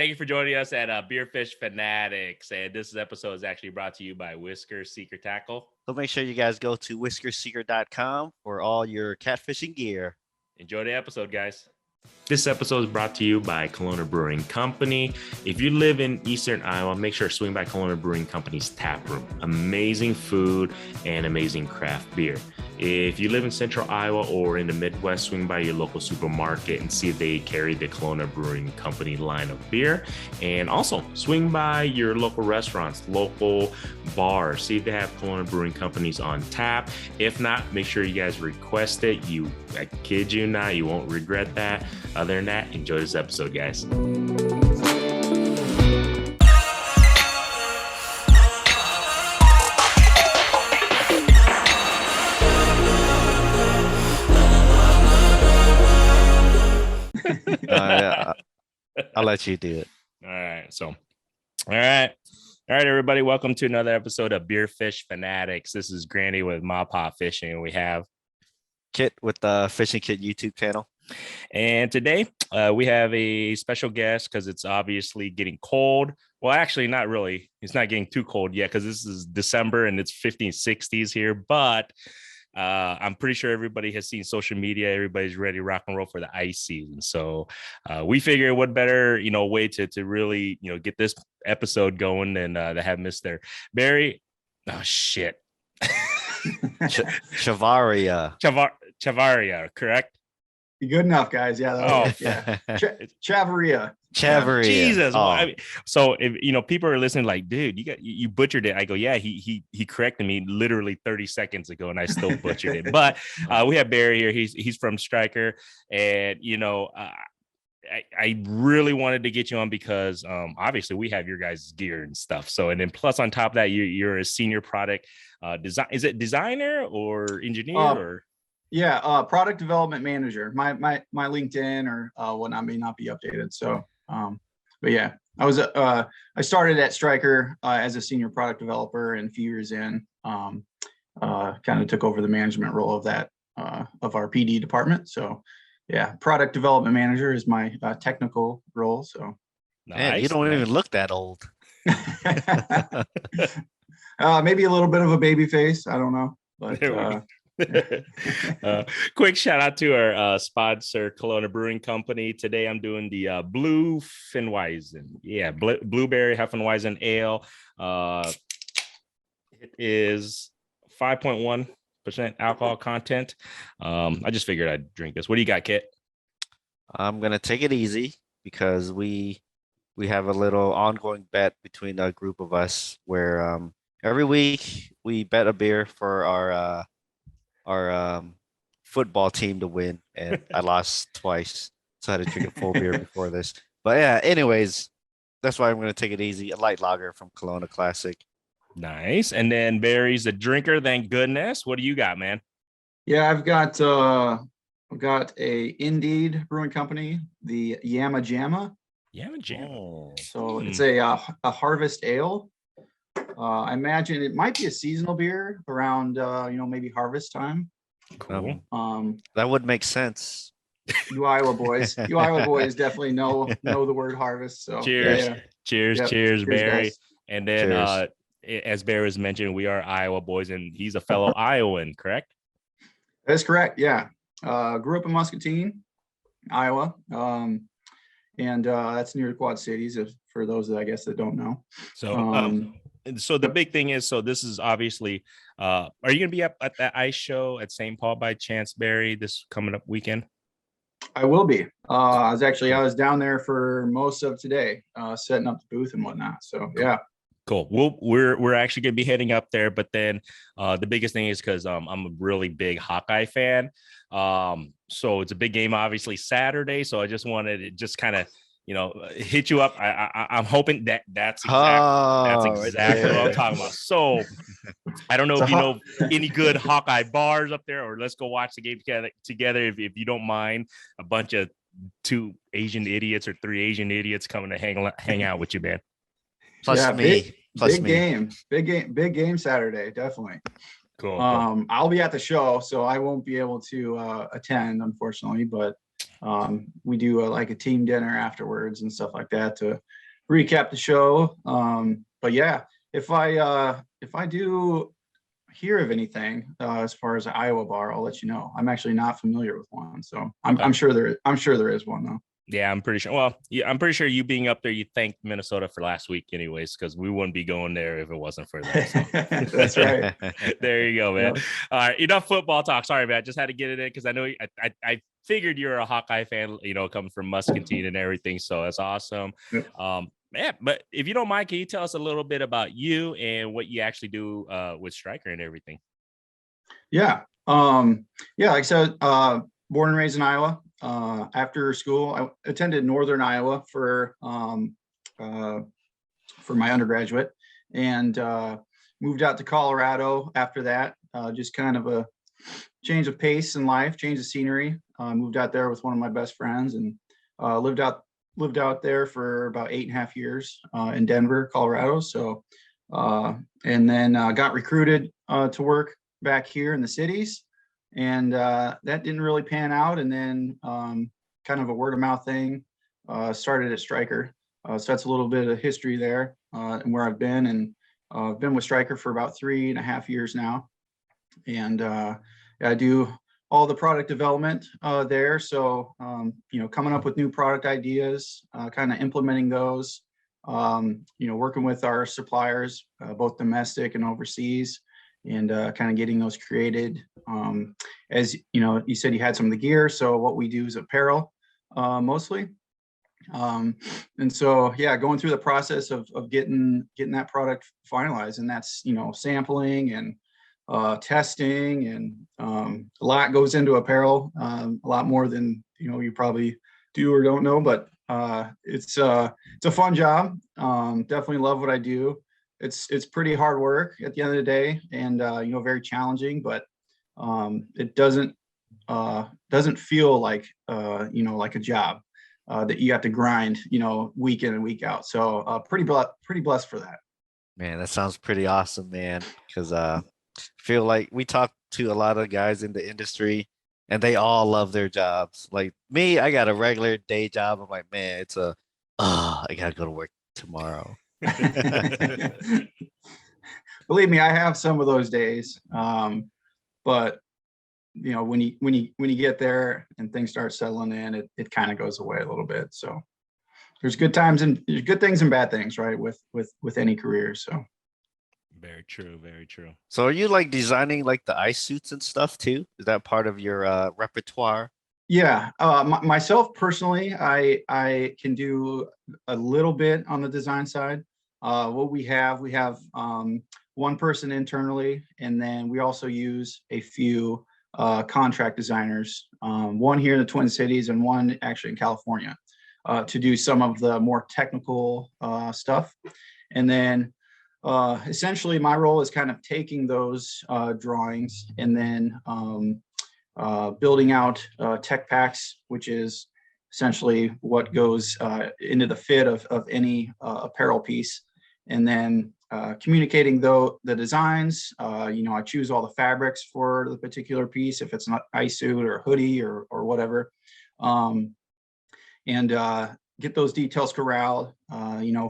Thank you for joining us at Fish Fanatics. And this episode is actually brought to you by Whisker Secret Tackle. So make sure you guys go to whiskersecret.com for all your catfishing gear. Enjoy the episode, guys. This episode is brought to you by Kalona Brewing Company. If you live in Eastern Iowa, make sure to swing by Kalona Brewing Company's tap room. Amazing food and amazing craft beer. If you live in Central Iowa or in the Midwest, swing by your local supermarket and see if they carry the Kalona Brewing Company line of beer. And also swing by your local restaurants, local bars, see if they have Kalona Brewing Companies on tap. If not, make sure you guys request it. I kid you not, you won't regret that. Other than that, enjoy this episode, guys. I'll let you do it. All right, everybody. Welcome to another episode of Fish Fanatics. This is Granny with Mop Fishing. We have Kit with the Fishing Kit YouTube channel. And today we have a special guest because it's obviously getting cold. Well, actually, not really. It's not getting too cold yet because this is December and it's 50s, 60s here. But I'm pretty sure everybody has seen social media. Everybody's ready to rock and roll for the ice season. So we figure what better, way to really, get this episode going than to have Mr. Barry. Oh, shit. Chavarria, correct? Good enough, guys. Yeah. Chavarria. Jesus. Oh. Well, so if people are listening, like, dude, you butchered it. I go, yeah, he corrected me literally 30 seconds ago, and I still butchered it. But we have Barry here. He's from Striker, and I really wanted to get you on because obviously we have your guys' gear and stuff. So, and then plus on top of that, you're a senior product design. Is it designer or engineer or? Yeah, product development manager. My LinkedIn or whatnot may not be updated. So, but yeah, I started at Striker as a senior product developer, and a few years in, kind of took over the management role of that of our PD department. So, yeah, product development manager is my technical role. So, man, you don't even look that old. Maybe a little bit of a baby face. I don't know, but. Quick shout out to our sponsor, Kalona Brewing Company. Today I'm doing the Blue Finweizen. Yeah, Blueberry Hefeweizen Ale. It is 5.1% alcohol content. I just figured I'd drink this. What do you got, Kit? I'm gonna take it easy because we have a little ongoing bet between a group of us where every week we bet a beer for our football team to win, and I lost twice, so I had to drink a full beer before this. But yeah, anyways, that's why I'm going to take it a light lager from Kalona Classic. Nice. And then Barry's a drinker, thank goodness. What do you got, man? Yeah, I've got a Indeed Brewing Company, the Yama Jamma. Oh. So it's a harvest ale. I imagine it might be a seasonal beer around, maybe harvest time. Cool. That would make sense. You Iowa boys definitely know the word harvest. So cheers, cheers, Barry. Guys. And then, as Barry was mentioned, we are Iowa boys, and he's a fellow Iowan, correct? That's correct. Yeah, grew up in Muscatine, Iowa, and that's near the Quad Cities. For those that I guess that don't know. So the big thing is, so this is obviously, are you going to be up at that ice show at St. Paul by chance, Barry, this coming up weekend? I will be. I was down there for most of today, setting up the booth and whatnot. So yeah. Cool. We're actually going to be heading up there, but then the biggest thing is because I'm a really big Hawkeye fan. So it's a big game, obviously Saturday. So I just wanted to just kind of hit you up. I'm hoping that's exactly what I'm talking about. So I don't know if you know any good Hawkeye bars up there, or let's go watch the game together if you don't mind. A bunch of 2 Asian idiots or 3 Asian idiots coming to hang out with you, man. Plus me. Big game Saturday, definitely. Cool. I'll be at the show, so I won't be able to attend, unfortunately, but we do like a team dinner afterwards and stuff like that to recap the show. But yeah, if I do hear of anything as far as an Iowa bar, I'll let you know. I'm actually not familiar with one, so I'm sure there is one though. Yeah, I'm pretty sure. Well, yeah, I'm pretty sure you being up there, you thanked Minnesota for last week, anyways, because we wouldn't be going there if it wasn't for them. So. That's right. There you go, man. Yep. All right, enough football talk. Sorry, man. I just had to get it in because I know I figured you're a Hawkeye fan, coming from Muscatine and everything. So that's awesome. Yep. Yeah, but if you don't mind, can you tell us a little bit about you and what you actually do with Striker and everything? Yeah. Like I said, born and raised in Iowa. After school, I attended Northern Iowa for my undergraduate, and moved out to Colorado after that. Just kind of a change of pace in life, change of scenery. Moved out there with one of my best friends, and lived out there for about 8.5 years in Denver, Colorado. So, and then got recruited to work back here in the cities. And that didn't really pan out. And then kind of a word of mouth thing, started at Striker. So that's a little bit of history there and where I've been. And I've been with Striker for about 3.5 years now. And I do all the product development there. So, coming up with new product ideas, kind of implementing those, working with our suppliers, both domestic and overseas, and kind of getting those created. As you said you had some of the gear. So what we do is apparel mostly. And so, going through the process of getting that product finalized, and that's, sampling and testing, and a lot goes into apparel, a lot more than, you probably do or don't know, but it's a fun job. Definitely love what I do. It's pretty hard work at the end of the day, and very challenging, but it doesn't feel like like a job that you have to grind week in and week out. So pretty blessed for that. Man, that sounds pretty awesome, man. Because feel like we talk to a lot of guys in the industry, and they all love their jobs. Like me, I got a regular day job. I'm like, man, I gotta go to work tomorrow. Believe me, I have some of those days. But when you get there and things start settling in, it kind of goes away a little bit. So there's good times and there's good things and bad things, right? With any career. So very true, very true. So are you like designing like the ice suits and stuff too? Is that part of your repertoire? Yeah, myself personally, I can do a little bit on the design side. What we have one person internally, and then we also use a few contract designers, one here in the Twin Cities and one actually in California, to do some of the more technical stuff. And then essentially my role is kind of taking those drawings and then building out tech packs, which is essentially what goes into the fit of any apparel piece, and then communicating the designs. I choose all the fabrics for the particular piece, if it's not ice suit or hoodie or whatever, and get those details corralled.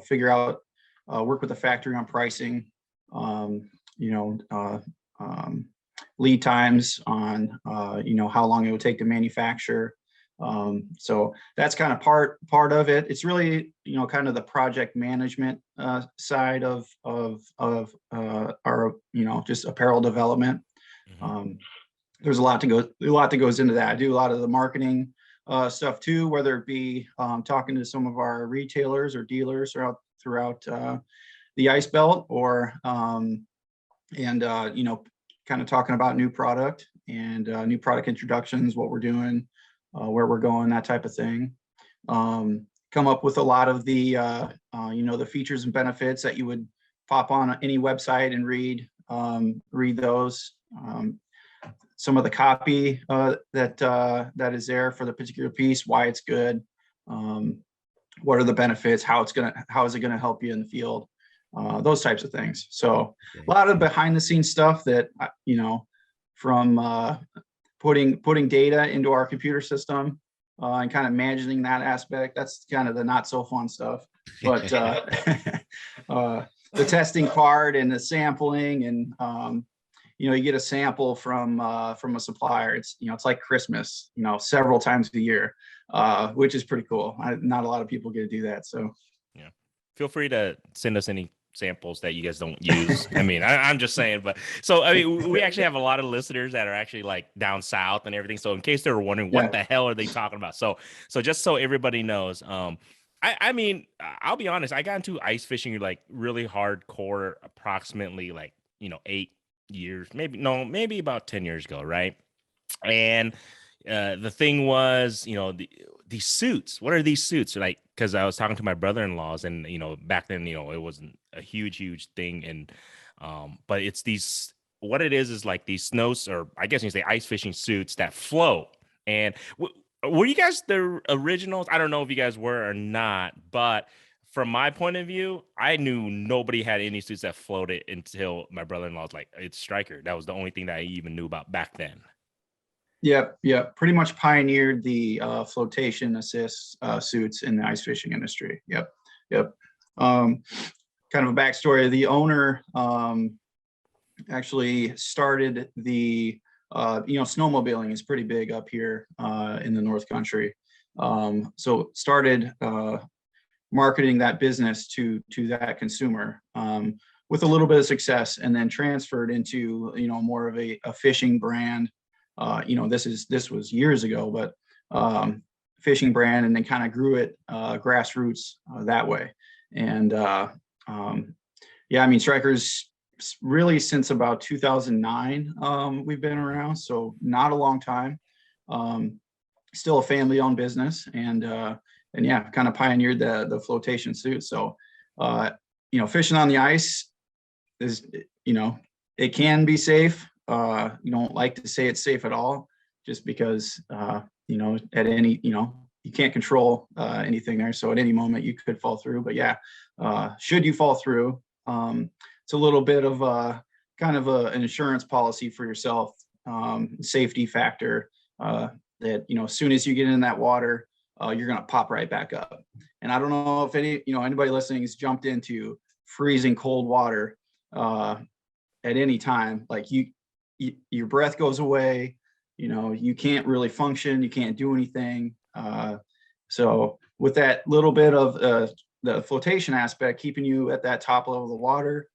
Figure out, work with the factory on pricing. Lead times on how long it would take to manufacture. So that's kind of part of it. It's really kind of the project management side of our just apparel development. Mm-hmm. There's a lot that goes into that. I do a lot of the marketing stuff too, whether it be talking to some of our retailers or dealers throughout the ice belt, or kind of talking about new product and new product introductions, what we're doing, where we're going, that type of thing. Come up with a lot of the the features and benefits that you would pop on any website and read those. Some of the copy that is there for the particular piece, why it's good, what are the benefits, how is it gonna help you in the field, those types of things. So a lot of behind the scenes stuff that from putting data into our computer system, and kind of managing that aspect. That's kind of the not so fun stuff. But the testing part and the sampling, and you get a sample from a supplier. It's it's like Christmas, several times a year, which is pretty cool. Not a lot of people get to do that. So yeah, feel free to send us any samples that you guys don't use. I mean, I'm just saying, but so I mean, we actually have a lot of listeners that are actually like down south and everything. So in case they were wondering what the hell are they talking about, so just so everybody knows, I mean, I'll be honest, I got into ice fishing like really hardcore, approximately like 8 years, maybe about 10 years ago, right? And the thing was, these suits. What are these suits? Like, because I was talking to my brother-in-laws, and back then, it wasn't a huge thing, and but it's these. What it is like these snows, or I guess you say ice fishing suits that float. And were you guys the originals? I don't know if you guys were or not, but from my point of view, I knew nobody had any suits that floated until my brother-in-law was like, "It's Striker." That was the only thing that I even knew about back then. Yep. Pretty much pioneered the flotation assist suits in the ice fishing industry. Yep. Kind of a backstory. The owner actually started the snowmobiling is pretty big up here in the North Country. So started marketing that business to that consumer with a little bit of success, and then transferred into more of a fishing brand. This was years ago, but fishing brand, and then kind of grew it grassroots that way. And I mean, Striker's really since about 2009 we've been around, so not a long time. Still a family-owned business, and kind of pioneered the flotation suit. So fishing on the ice is it can be safe. You don't like to say it's safe at all, just because at any you can't control anything there. So at any moment you could fall through. But should you fall through, it's a little bit of kind of an insurance policy for yourself, safety factor, that as soon as you get in that water, you're gonna pop right back up. And I don't know if anybody listening has jumped into freezing cold water at any time. Like your breath goes away, you can't really function, you can't do anything. So with that little bit of the flotation aspect, keeping you at that top level of the water,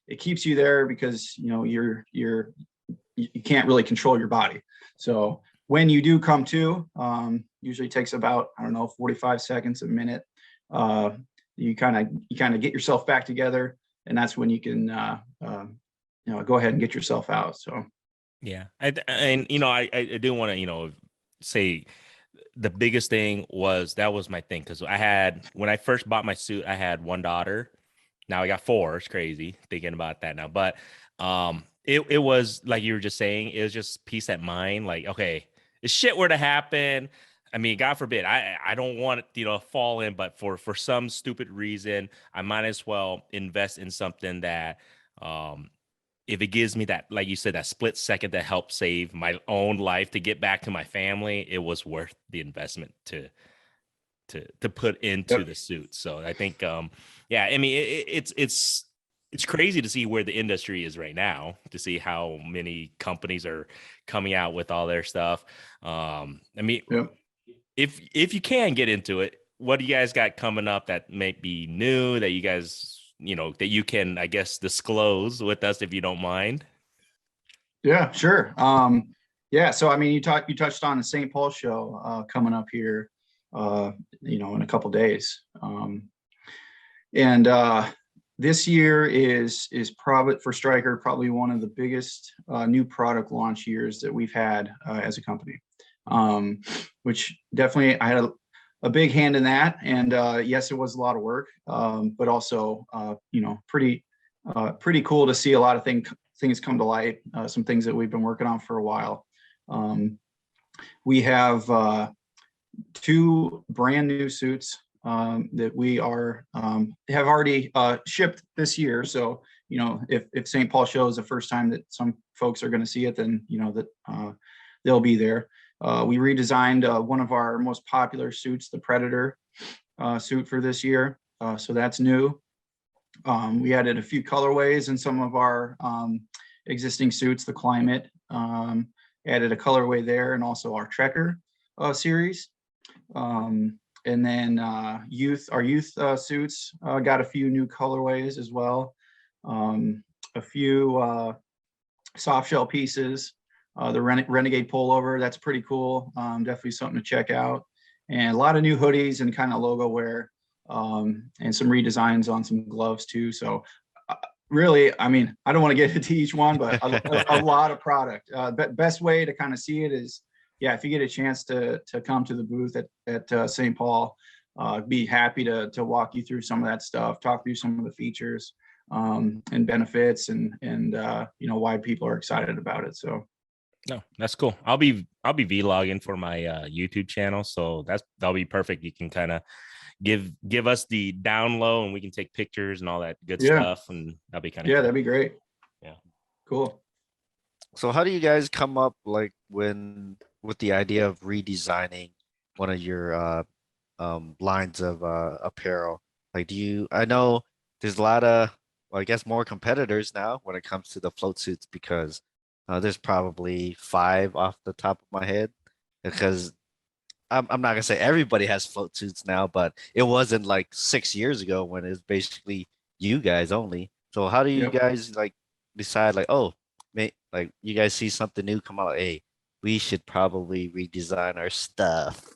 it keeps you there because you can't really control your body. So when you do come to, usually takes about 45 seconds, a minute. You kind of get yourself back together, and that's when you can go ahead and get yourself out. So yeah, I do want to say the biggest thing was my thing, because when I first bought my suit, I had one daughter. Now I got 4. It's crazy thinking about that now, but it was like you were just saying, it was just peace at mind. Like, okay, if shit were to happen, I mean, God forbid, I don't want it to fall in, but for some stupid reason, I might as well invest in something that if it gives me that, like you said, that split second to help save my own life to get back to my family, it was worth the investment to put into the suit. So I think, I mean, it's crazy to see where the industry is right now, to see how many companies are coming out with all their stuff. I mean, if you can get into it, what do you guys got coming up that may be new that you guys, that you can, I guess, disclose with us, if you don't mind? Yeah, sure. So I mean, you touched on the St. Paul show coming up here, in a couple days. This year is probably for Striker, probably one of the biggest new product launch years that we've had as a company, which definitely I had a big hand in that. And yes, it was a lot of work, but also, pretty cool to see a lot of things come to light, some things that we've been working on for a while. We have 2 brand new suits that we have already shipped this year. So, if St. Paul show is the first time that some folks are going to see it, then, that they'll be there. We redesigned one of our most popular suits, the Predator suit for this year. So that's new. We added a few colorways in some of our existing suits, the Climate, added a colorway there, and also our Trekker series. And then our youth suits got a few new colorways as well. A few soft shell pieces, the Renegade pullover, that's pretty cool. Definitely something to check out. And a lot of new hoodies and kind of logo wear, and some redesigns on some gloves too. So really, I mean, I don't want to get into each one, but a lot of product. Best way to kind of see it is, yeah, if you get a chance to come to the booth at St. Paul, be happy to walk you through some of that stuff, talk through some of the features and benefits, and you know, why people are excited about it. So no, that's cool. I'll be vlogging for my YouTube channel, so that'll be perfect. You can kind of give us the down low, and we can take pictures and all that good stuff, and that'll be kind of cool. cool. That'd be great. Yeah, cool. So how do you guys come up with the idea of redesigning one of your lines of apparel? Like, I know there's a lot of, well, I guess more competitors now when it comes to the float suits, because there's probably 5 off the top of my head, because I'm not gonna say everybody has float suits now, but it wasn't like 6 years ago when it was basically you guys only. So how do you guys like decide, like, oh, like you guys see something new come out, hey, we should probably redesign our stuff?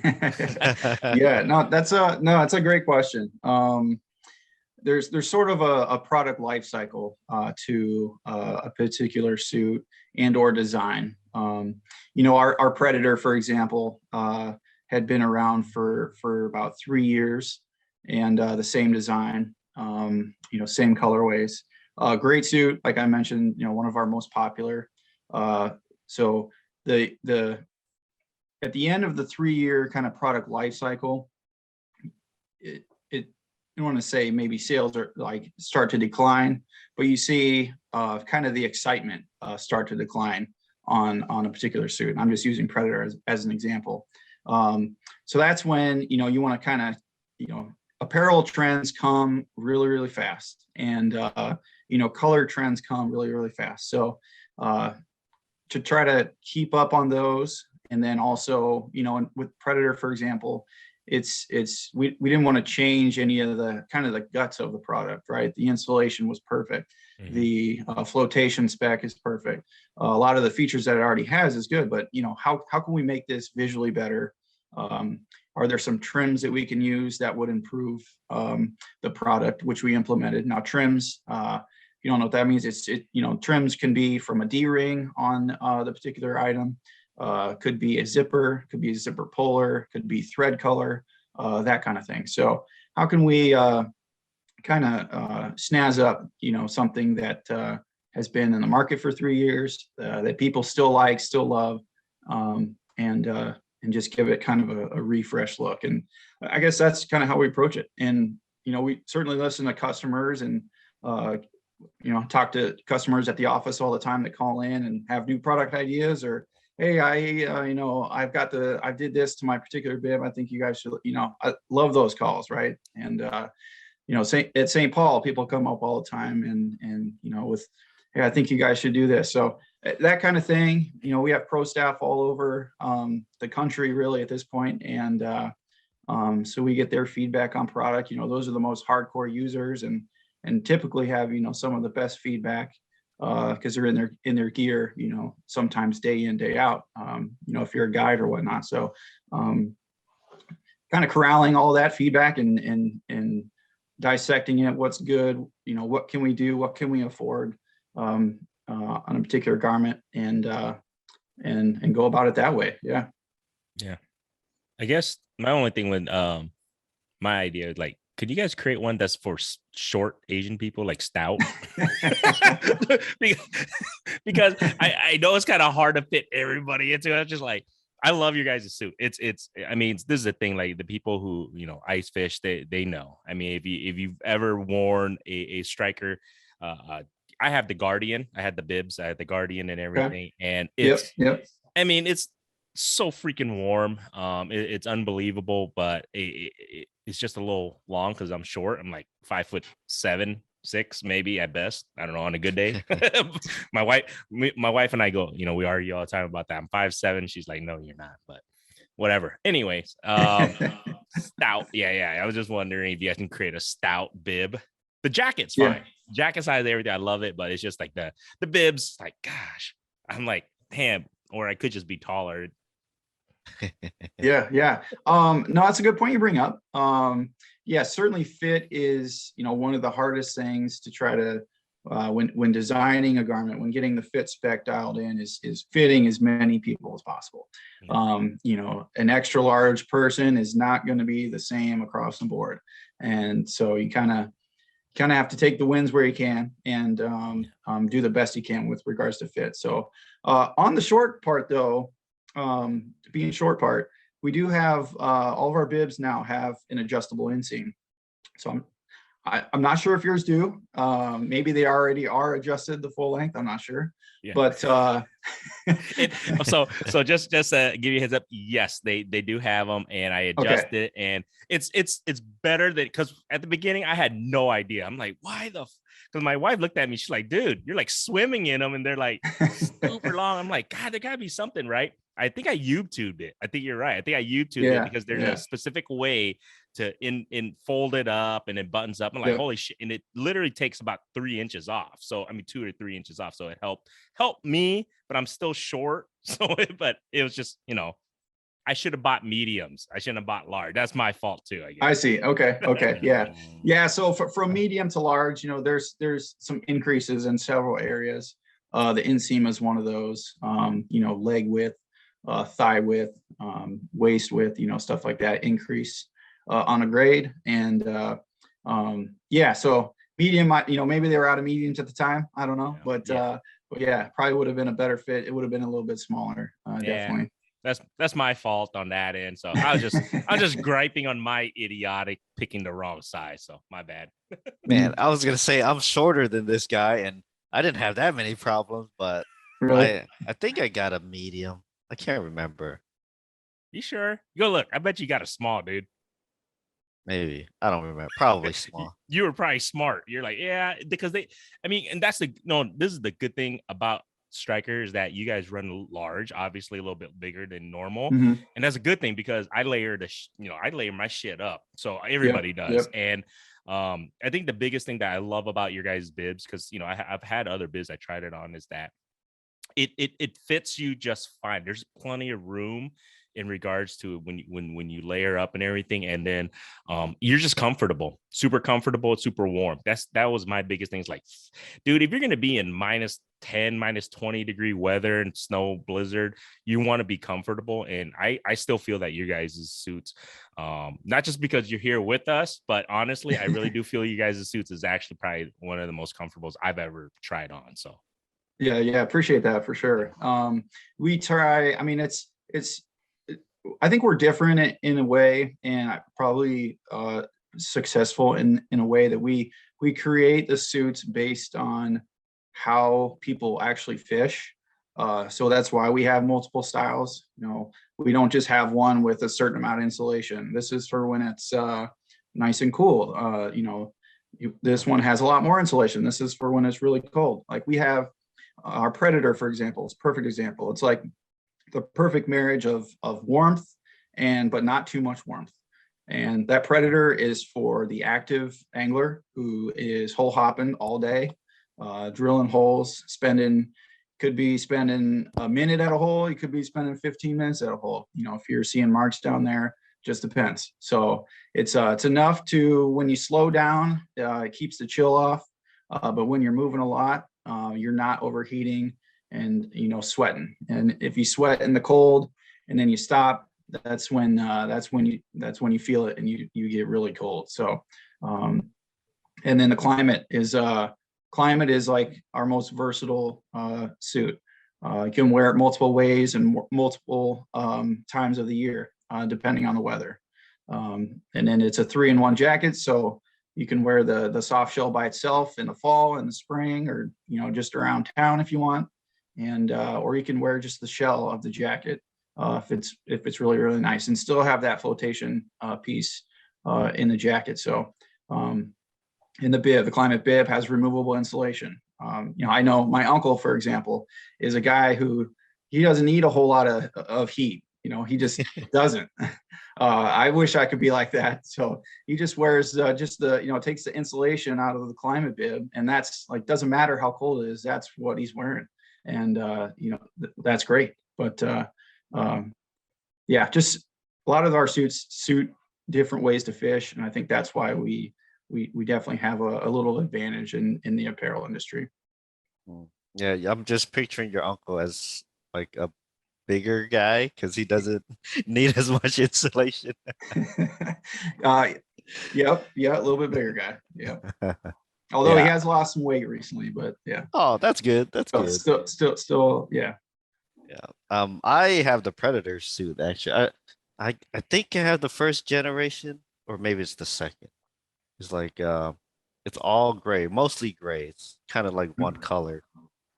Yeah, no, that's a great question. There's sort of a product life cycle to a particular suit and or design. You know, our Predator, for example, had been around for about 3 years, and the same design, you know, same colorways. Great suit, like I mentioned, you know, one of our most popular. So the at the end of the 3-year kind of product life cycle, I want to say maybe sales are like start to decline, but you see kind of the excitement start to decline on a particular suit. And I'm just using Predator as an example. So that's when, you know, you want to kind of, you know, apparel trends come really, really fast, and you know, color trends come really, really fast. So to try to keep up on those, and then also, you know, with Predator, for example, we didn't want to change any of the kind of the guts of the product, right? The insulation was perfect. Mm-hmm. The flotation spec is perfect. A lot of the features that it already has is good, but you know, how can we make this visually better? Are there some trims that we can use that would improve the product, which we implemented? Now, trims, you don't know what that means. You know, trims can be from a D-ring on the particular item. Could be a zipper, could be a zipper puller, could be thread color, that kind of thing. So how can we kind of snazz up, you know, something that has been in the market for 3 years, that people still like, still love, and just give it kind of a refresh look. And I guess that's kind of how we approach it. And, you know, we certainly listen to customers, and, you know, talk to customers at the office all the time that call in and have new product ideas, or, hey, you know, I did this to my particular bib. I think you guys should, you know, I love those calls, right? And, you know, at St. Paul, people come up all the time and, you know, with, hey, I think you guys should do this. So that kind of thing, you know, we have pro staff all over the country really at this point. And so we get their feedback on product. You know, those are the most hardcore users, and typically have, you know, some of the best feedback, because they're in their gear, you know, sometimes day in, day out, you know, if you're a guide or whatnot. So kind of corralling all that feedback and dissecting it, what's good, you know, what can we do, what can we afford on a particular garment, and go about it that way. Yeah. I guess my only thing with my idea, like, could you guys create one that's for short Asian people, like stout? because I know it's kind of hard to fit everybody into it. It's just like, I love your guys' suit. I mean, this is the thing, like the people who, you know, ice fish, they know. I mean, if you've ever worn a Striker, I have the Guardian, I had the bibs, I had the Guardian and everything. Okay. And it's, I mean, it's so freaking warm. It's unbelievable, but it's just a little long because I'm short. I'm like 5'7", 6 maybe at best. I don't know, on a good day. my wife and I go, we argue all the time about that. I'm 5'7". She's like, no, you're not, but whatever. Anyways, stout. Yeah. I was just wondering if you guys can create a stout bib. The jacket's fine. Jacket size, everything. I love it, but it's just like the bibs. Like, gosh, I'm like, damn. Or I could just be taller. Yeah. No, that's a good point you bring up. Yeah, certainly fit is, one of the hardest things to try to, when designing a garment, when getting the fit spec dialed in is fitting as many people as possible. An extra large person is not going to be the same across the board. And so you kind of have to take the wins where you can and do the best you can with regards to fit. So on the short part though, being short part, we do have all of our bibs now have an adjustable inseam. So I'm not sure if yours do. Maybe they already are adjusted the full length. I'm not sure. Yeah. But so just give you a heads up. Yes, they do have them, and I adjust it, and it's better than, because at the beginning I had no idea. I'm like, why the? Because my wife looked at me, she's like, dude, you're like swimming in them, and they're like super long. I'm like, God, there gotta be something, right? I think I YouTubed it. I think you're right. I think I YouTubed it because there's a specific way to fold it up and it buttons up. I'm like, holy shit. And it literally takes about 3 inches off. So, 2 or 3 inches off. So it helped me, but I'm still short. So, but it was just, I should have bought mediums. I shouldn't have bought large. That's my fault too, I guess. I see. Okay. Yeah. So from medium to large, there's some increases in several areas. The inseam is one of those, leg width, thigh width, waist width, stuff like that increase on a grade. And so medium, maybe they were out of mediums at the time. I don't know, but yeah, probably would have been a better fit. It would have been a little bit smaller, definitely. That's my fault on that end. So I was just griping on my idiotic picking the wrong size. So my bad. Man, I was gonna say I'm shorter than this guy, and I didn't have that many problems, but really? I think I got a medium. I can't remember. You sure? Go look. I bet you got a small, dude. Maybe. I don't remember. Probably small. You were probably smart. You're like, yeah, because and this is the good thing about Striker is that you guys run large, obviously a little bit bigger than normal. Mm-hmm. And that's a good thing because I layer I layer my shit up. So everybody does. And I think the biggest thing that I love about your guys' bibs, because I've had other bibs I tried it on, is that it fits you just fine. There's plenty of room in regards to when you layer up and everything, and then you're just comfortable, super comfortable, super warm. That was my biggest thing. It's like, dude, if you're gonna be in -10, -20 degree weather and snow blizzard, you want to be comfortable. And I still feel that you guys' suits, not just because you're here with us, but honestly, I really do feel you guys' suits is actually probably one of the most comfortable I've ever tried on. So yeah, appreciate that for sure. We try, I think we're different in a way, and probably successful in a way that we create the suits based on how people actually fish. So that's why we have multiple styles. We don't just have one with a certain amount of insulation. This is for when it's nice and cool. This one has a lot more insulation. This is for when it's really cold. Like we have our Predator, for example, is a perfect example. It's like the perfect marriage of warmth but not too much warmth. And that Predator is for the active angler who is hole hopping all day, drilling holes, could be spending a minute at a hole. You could be spending 15 minutes at a hole. If you're seeing marks down there, just depends. So it's enough to, when you slow down, it keeps the chill off. But when you're moving a lot, you're not overheating and sweating. And if you sweat in the cold and then you stop, that's when you feel it and you get really cold. So and then the climate is like our most versatile suit. You can wear it multiple ways and multiple times of the year, depending on the weather. And then it's a 3-in-1 jacket, so you can wear the soft shell by itself in the fall and the spring, or just around town if you want, and or you can wear just the shell of the jacket if it's really, really nice, and still have that flotation piece in the jacket. So in the bib, the Climate bib has removable insulation. I know my uncle, for example, is a guy who he doesn't need a whole lot of heat. He just doesn't. I wish I could be like that. So he just wears just the, takes the insulation out of the Climate bib, and that's like, doesn't matter how cold it is. That's what he's wearing. And, that's great. But yeah, just a lot of our suits suit different ways to fish. And I think that's why we definitely have a little advantage in the apparel industry. Yeah, I'm just picturing your uncle as like a bigger guy because he doesn't need as much insulation. Yep, yeah, a little bit bigger guy. Yeah. Although he has lost some weight recently, but yeah. Oh, that's good. That's good. Still, yeah. Yeah. I have the Predator suit actually. I think I have the first generation, or maybe it's the second. It's like it's all gray, mostly gray. It's kind of like one color.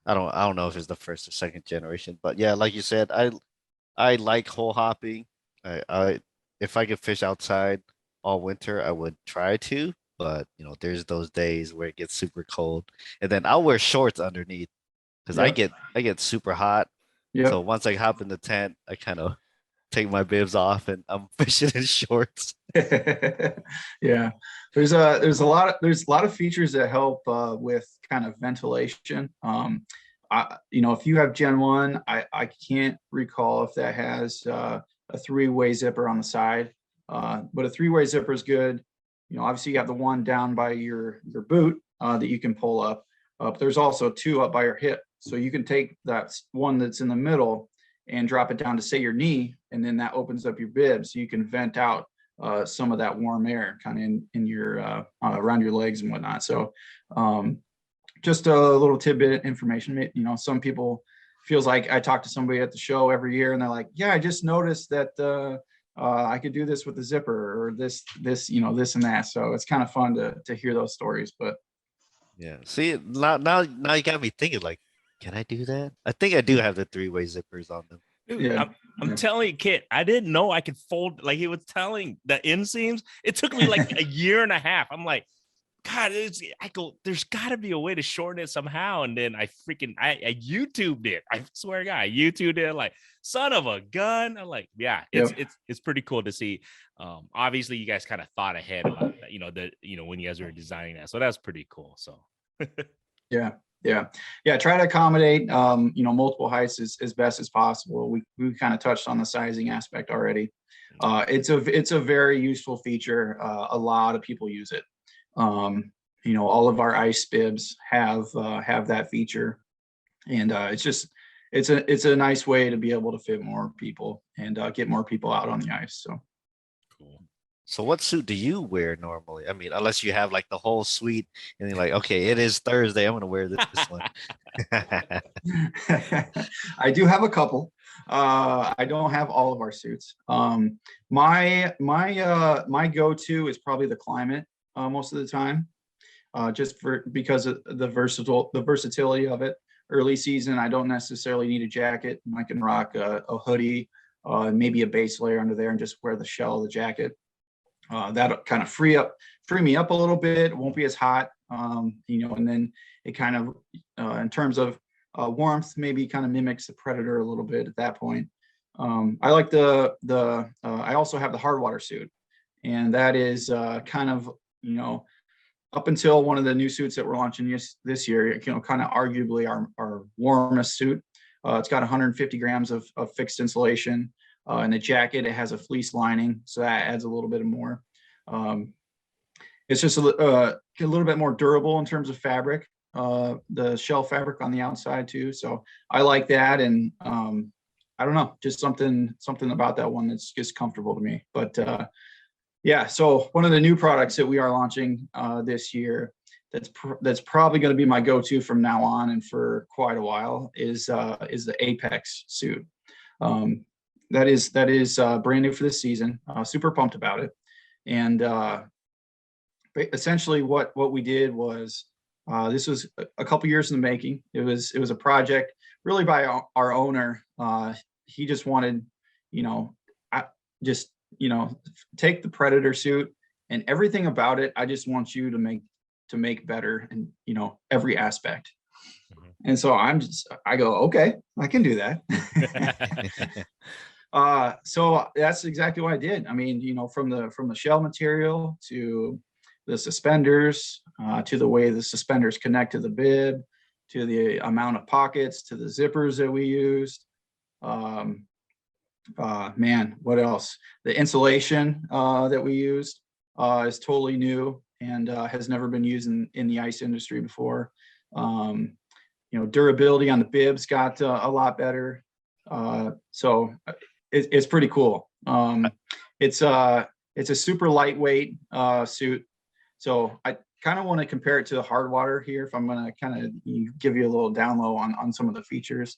I don't know if it's the first or second generation, but yeah, like you said, I like hole hopping. I if I could fish outside all winter, I would try to, but there's those days where it gets super cold, and then I'll wear shorts underneath because I get super hot. Yeah. So once I hop in the tent, I kind of take my bibs off and I'm fishing in shorts. Yeah, there's a lot of features that help with kind of ventilation. If you have Gen 1, I can't recall if that has a 3-way zipper on the side, but a 3-way zipper is good. Obviously you have the one down by your boot that you can pull up. There's also 2 up by your hip, so you can take that one that's in the middle and drop it down to, say, your knee, and then that opens up your bib so you can vent out some of that warm air kind of in your around your legs and whatnot. So just a little tidbit information. Some people feels like I talk to somebody at the show every year and they're like, yeah, I just noticed that I could do this with the zipper, or this this and that. So it's kind of fun to hear those stories. But yeah, see, now you got me thinking, like, can I do that? I think I do have the 3-way zippers on them. Dude, yeah, I'm telling you, Kit, I didn't know I could fold, like he was telling the inseams. It took me like a year and a half. I'm like, God, there's got to be a way to shorten it somehow. And then I YouTubed it. I swear to God, I YouTubed it. Like, son of a gun. I'm like, yeah, it's pretty cool to see. Obviously, you guys kind of thought ahead about that, when you guys were designing that. So that's pretty cool. So Yeah. Try to accommodate, multiple heights as best as possible. We kind of touched on the sizing aspect already. It's a very useful feature. A lot of people use it. All of our ice bibs have that feature, and it's a nice way to be able to fit more people and get more people out on the ice. So cool. So what suit do you wear normally? I mean, unless you have like the whole suite and you're like, okay, it is Thursday, I'm gonna wear this one. I do have a couple. I don't have all of our suits. My go-to is probably the Climate most of the time, just because of the versatility of it. Early season, I don't necessarily need a jacket. I can rock a hoodie, maybe a base layer under there, and just wear the shell of the jacket. That'll kind of free me up a little bit. It won't be as hot, and then it kind of, in terms of warmth, maybe kind of mimics the Predator a little bit at that point. I like I also have the hard water suit, and that is kind of, up until one of the new suits that we're launching this year, kind of arguably our warmest suit. It's got 150 grams of fixed insulation. In the jacket, it has a fleece lining, so that adds a little bit more. It's just a little bit more durable in terms of fabric, the shell fabric on the outside too. So I like that, and I don't know, just something about that one that's just comfortable to me. But yeah, so one of the new products that we are launching this year that's probably going to be my go-to from now on and for quite a while is the Apex suit. That is brand new for this season. Super pumped about it. And essentially what we did was, this was a couple years in the making. It was a project really by our owner. He just wanted, I just, take the Predator suit and everything about it. I just want you to make better and, every aspect. And so I go, okay, I can do that. So that's exactly what I did. I mean, from the shell material to the suspenders, to the way the suspenders connect to the bib, to the amount of pockets, to the zippers that we used. Man, what else? The insulation that we used is totally new and has never been used in the ice industry before. Durability on the bibs got a lot better. So it's pretty cool. It's a super lightweight suit. So I kind of want to compare it to the hard water here. If I'm going to kind of give you a little down low on some of the features,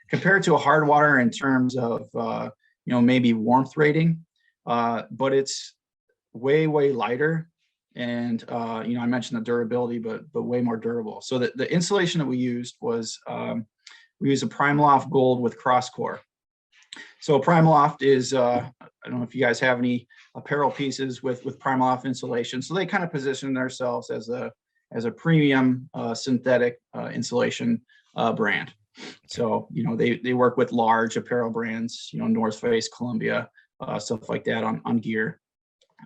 compare it to a hard water in terms of, maybe warmth rating, but it's way lighter. And, I mentioned the durability, but way more durable. So the insulation that we used was, we used a Primaloft Gold with cross core. So Primaloft is, I don't know if you guys have any apparel pieces with Primaloft insulation. So they kind of position themselves as a premium synthetic insulation brand. So, they work with large apparel brands, North Face, Columbia, stuff like that on gear,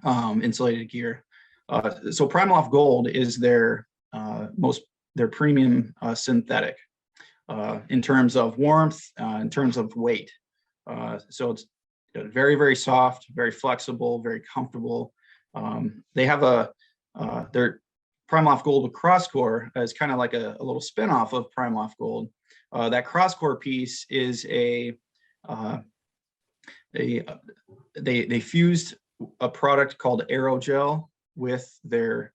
insulated gear. So Primaloft Gold is their premium synthetic in terms of warmth, in terms of weight. So it's very soft, very flexible, very comfortable. They have their Primaloft Gold with cross core is kind of like a little spinoff of Primaloft Gold. That cross core piece is they fused a product called aerogel with their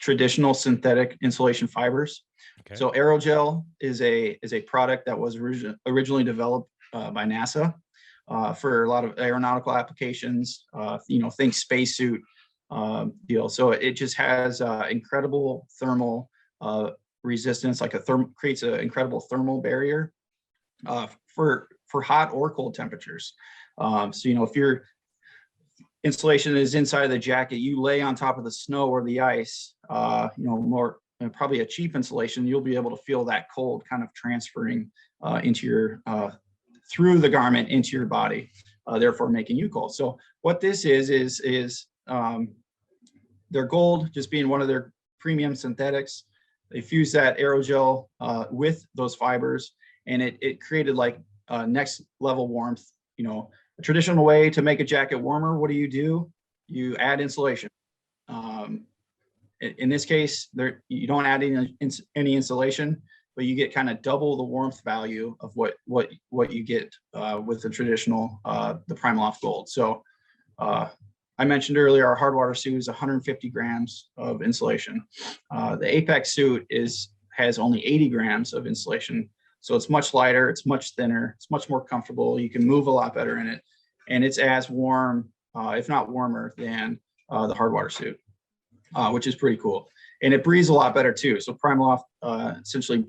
traditional synthetic insulation fibers. Okay. So aerogel is a product that was originally developed by NASA for a lot of aeronautical applications. Think spacesuit deal. So it just has incredible thermal resistance, creates an incredible thermal barrier for hot or cold temperatures. So if your insulation is inside of the jacket, you lay on top of the snow or the ice, more probably a cheap insulation, you'll be able to feel that cold kind of transferring into your through the garment into your body, therefore making you cold. So what this is their gold just being one of their premium synthetics. They fuse that aerogel with those fibers, and it created like next level warmth. A traditional way to make a jacket warmer, what do? You add insulation. In this case, you don't add any insulation, but you get kind of double the warmth value of what you get with the traditional the Primaloft Gold. So I mentioned earlier, our hard water suit is 150 grams of insulation. The Apex suit has only 80 grams of insulation. So it's much lighter, it's much thinner, it's much more comfortable. You can move a lot better in it. And it's as warm, if not warmer, than the hard water suit, which is pretty cool. And it breathes a lot better too. So Primaloft, essentially,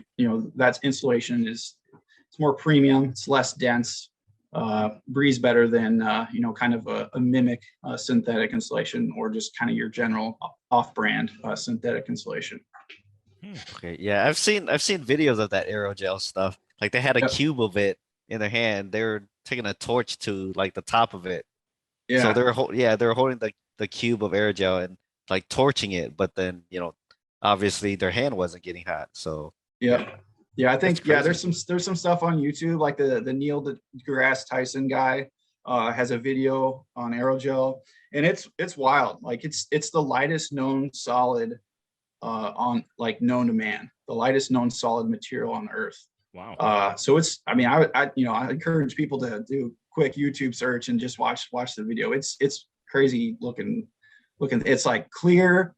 that's insulation it's more premium, it's less dense, breathes better than, kind of a mimic synthetic insulation or just kind of your general off-brand synthetic insulation. Okay, yeah, I've seen videos of that aerogel stuff. Like they had a cube of it in their hand. They were taking a torch to like the top of it. Yeah. So they were holding the cube of aerogel and like torching it, but then obviously their hand wasn't getting hot. So yeah, I think there's some stuff on YouTube, like the Neil deGrasse Tyson guy has a video on aerogel, and it's wild. Like it's the lightest known solid known to man, the lightest known solid material on Earth. Wow. So I encourage people to do quick YouTube search and just watch the video. It's crazy looking. It's like clear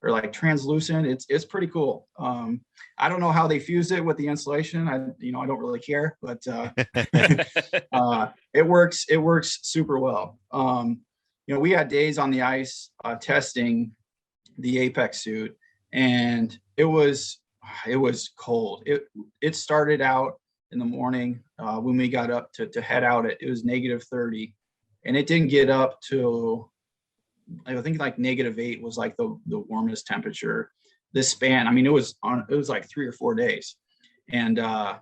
or like translucent. It's pretty cool. I don't know how they fused it with the insulation. I don't really care, but it works super well. We had days on the ice testing the Apex suit, and it was cold. It started out in the morning. When we got up to head out, it was -30, and it didn't get up to, I think like -8 was like the warmest temperature this span. I mean, it was like 3 or 4 days. And I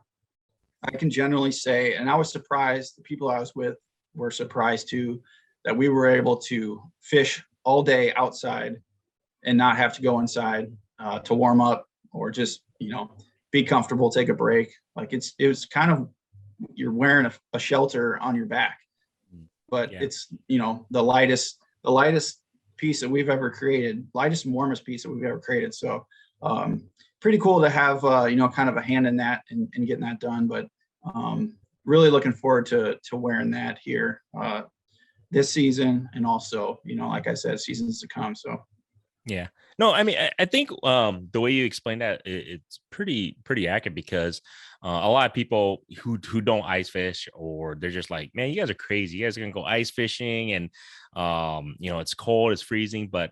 can generally say, and I was surprised, the people I was with were surprised too, that we were able to fish all day outside and not have to go inside to warm up or just, be comfortable, take a break. Like it was kind of, you're wearing a shelter on your back, but it's, the lightest piece that we've ever created, lightest and warmest piece that we've ever created. So pretty cool to have, kind of a hand in that and getting that done. But really looking forward to wearing that here this season. And also, like I said, seasons to come. So. Yeah, no, I mean, I think the way you explained that, it's pretty accurate, because a lot of people who don't ice fish, or they're just like, man, you guys are crazy. You guys are gonna go ice fishing, and it's cold, it's freezing. But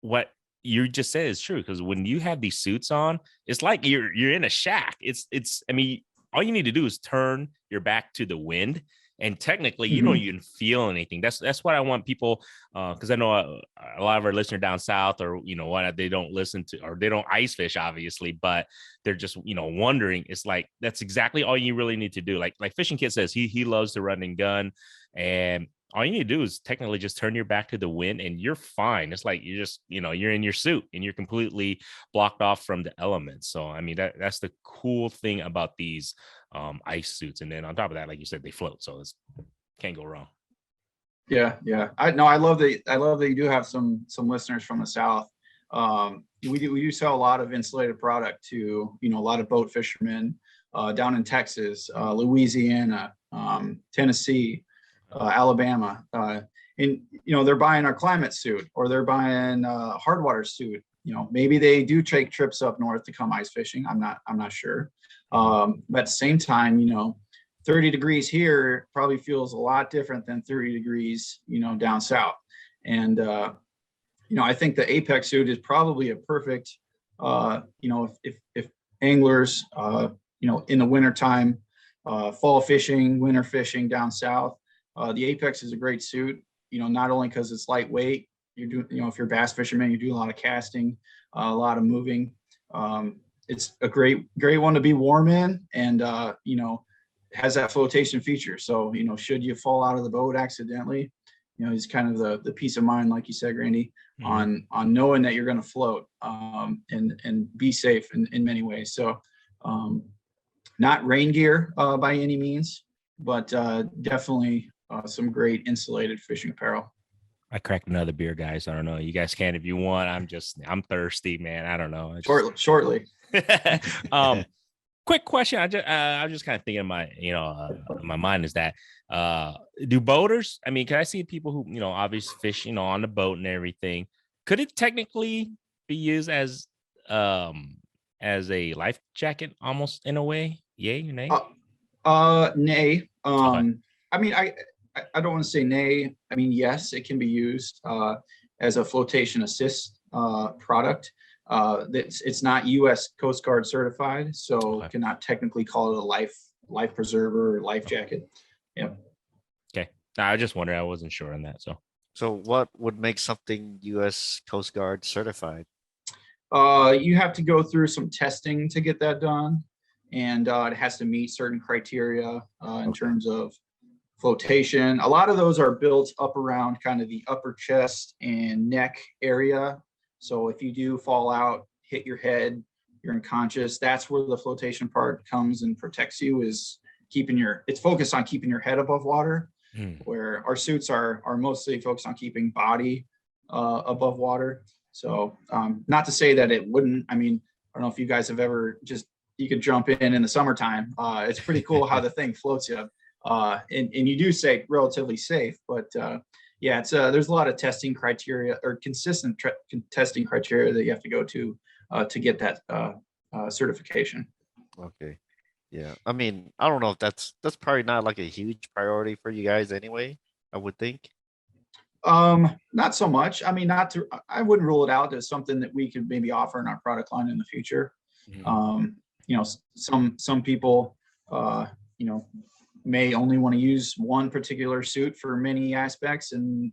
what you just said is true, because when you have these suits on, it's like you're in a shack. It's I mean, all you need to do is turn your back to the wind, and technically you don't even feel anything. That's what I want people, because I know a lot of our listeners down south, or what, they don't listen to, or they don't ice fish, obviously, but they're just wondering. It's like, that's exactly all you really need to do. Like Fishing Kid says, he loves to run and gun, and all you need to do is technically just turn your back to the wind and you're fine. It's like, you just, you're in your suit and you're completely blocked off from the elements. So, I mean, that's the cool thing about these ice suits. And then on top of that, like you said, they float. So it's can't go wrong. Yeah. I love that you do have some listeners from the South. We do sell a lot of insulated product to, a lot of boat fishermen down in Texas, Louisiana, Tennessee, Alabama, and they're buying our climate suit, or they're buying a hard water suit. Maybe they do take trips up north to come ice fishing. I'm not sure. But at the same time, 30 degrees here probably feels a lot different than 30 degrees, down south. And I think the Apex suit is probably a perfect, if anglers, in the wintertime, fall fishing, winter fishing down south. The Apex is a great suit, not only because it's lightweight. You do, if you're a bass fisherman, you do a lot of casting, a lot of moving. It's a great one to be warm in, and has that flotation feature. So should you fall out of the boat accidentally, it's kind of the peace of mind, like you said, Randy, on knowing that you're going to float and be safe in many ways. So not rain gear by any means, but definitely some great insulated fishing apparel. I cracked another beer, guys. I don't know. You guys can if you want. I'm thirsty, man. I don't know. Shortly. Quick question. I'm just kind of thinking in my, my mind is that, do boaters, I mean, can I see people who, obviously fish, on the boat and everything? Could it technically be used as a life jacket almost in a way? Yay or nay? Nay. Okay. I mean, I don't want to say nay. I mean, yes, it can be used as a flotation assist product. It's not U.S. Coast Guard certified, so cannot technically call it a life preserver or life jacket. Yeah. Okay. I just wondered. I wasn't sure on that. So what would make something U.S. Coast Guard certified? You have to go through some testing to get that done, and it has to meet certain criteria in terms of flotation. A lot of those are built up around kind of the upper chest and neck area. So if you do fall out, hit your head, you're unconscious, that's where the flotation part comes and protects you, is it's focused on keeping your head above water, where our suits are mostly focused on keeping body above water. So not to say that it wouldn't, I mean, I don't know if you guys have ever you could jump in the summertime. It's pretty cool how the thing floats you. And you do say relatively safe, but yeah, it's there's a lot of testing criteria, or consistent testing criteria that you have to go to get that certification. Okay. Yeah. I mean, I don't know if that's probably not like a huge priority for you guys anyway, I would think. Not so much. I mean, I wouldn't rule it out as something that we could maybe offer in our product line in the future. Some people you know, may only want to use one particular suit for many aspects, and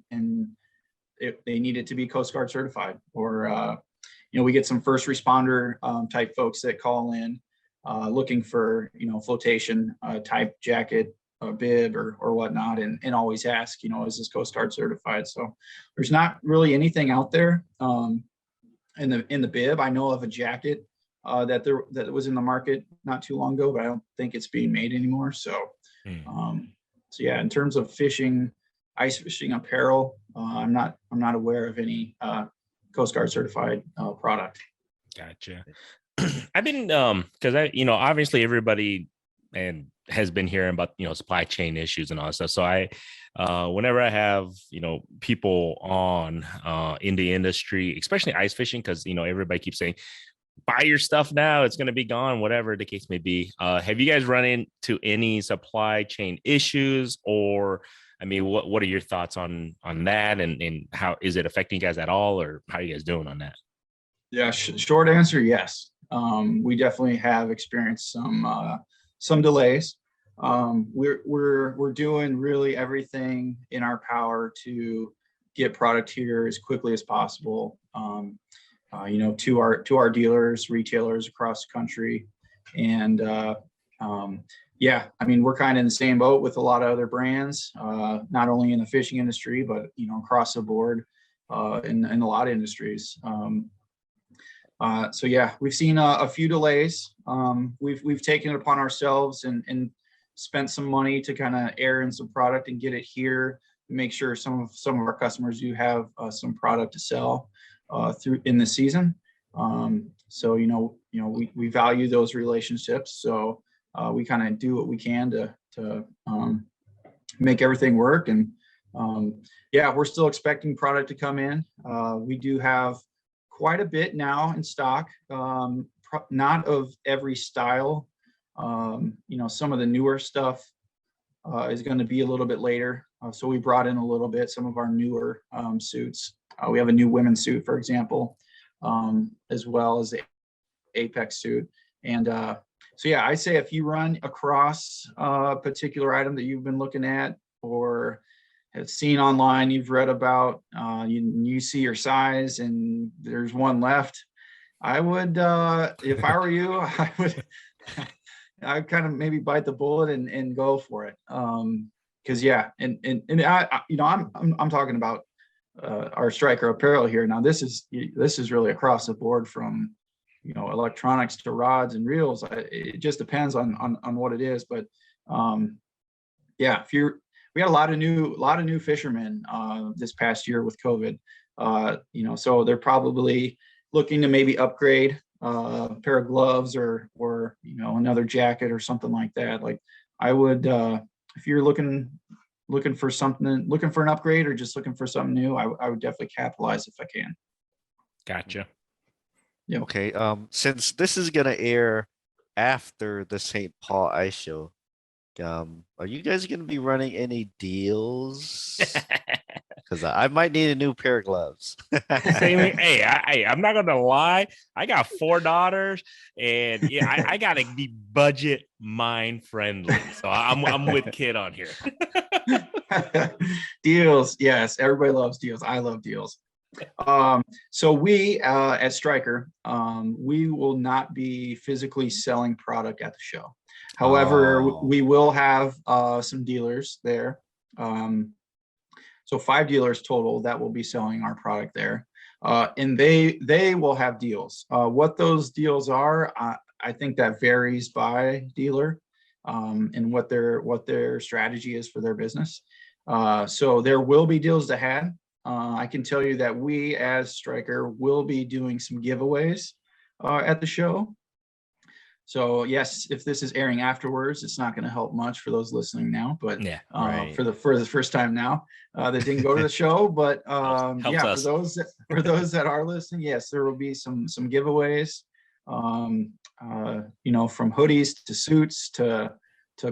they need it to be Coast Guard certified. Or you know, we get some first responder type folks that call in looking for, you know, flotation type jacket, bib, or whatnot, and always ask, you know, is this Coast Guard certified? So there's not really anything out there in the bib. I know of a jacket that was in the market not too long ago, but I don't think it's being made anymore. So so yeah, in terms of fishing, ice fishing apparel, I'm not aware of any Coast Guard certified product. Gotcha. I've been because obviously everybody and has been hearing about supply chain issues and all that stuff. So I whenever I have people on in the industry, especially ice fishing, because everybody keeps saying buy your stuff now, it's going to be gone, whatever the case may be. Have you guys run into any supply chain issues, or I mean, what are your thoughts on that, and how is it affecting you guys at all, or how are you guys doing on that? Yeah, short answer, yes. We definitely have experienced some delays. We're doing really everything in our power to get product here as quickly as possible. To our dealers, retailers across the country, and yeah, I mean, we're kind of in the same boat with a lot of other brands, not only in the fishing industry, but across the board in a lot of industries. So yeah, we've seen a few delays. We've taken it upon ourselves and spent some money to kind of air in some product and get it here to make sure some of our customers do have some product to sell through in the season. So we value those relationships. So we kind of do what we can to make everything work. And yeah, we're still expecting product to come in. We do have quite a bit now in stock, not of every style. Some of the newer stuff is going to be a little bit later. So we brought in a little bit, some of our newer suits. We have a new women's suit, for example, as well as the Apex suit. And so yeah, I say if you run across a particular item that you've been looking at or have seen online, you've read about, you see your size and there's one left, I would, if I were you, I'd kind of maybe bite the bullet and go for it. Cause yeah. And I'm talking about our Striker apparel here. Now this is really across the board from, electronics to rods and reels. It just depends on what it is. But yeah, we had a lot of new fishermen this past year with COVID. So they're probably looking to maybe upgrade a pair of gloves or another jacket or something like that. Like I would, if you're looking for something, looking for an upgrade or just looking for something new, I would definitely capitalize if I can. Gotcha. Yeah. Okay. Since this is gonna air after the St. Paul Ice Show, are you guys gonna be running any deals? Because I might need a new pair of gloves. Hey, I'm not gonna lie. I got 4 daughters, and yeah, I gotta be budget mind friendly. So I'm with Kid on here. Deals, yes. Everybody loves deals. I love deals. So we at Striker, we will not be physically selling product at the show. However, we will have some dealers there. So 5 dealers total that will be selling our product there. And they will have deals. What those deals are, I think that varies by dealer and what their strategy is for their business. So there will be deals to have. I can tell you that we as Striker will be doing some giveaways at the show. So yes, if this is airing afterwards, it's not going to help much for those listening now, but yeah, right. for the first time now that didn't go to the show, but yeah, us. for those that are listening, yes, there will be some giveaways, from hoodies to suits to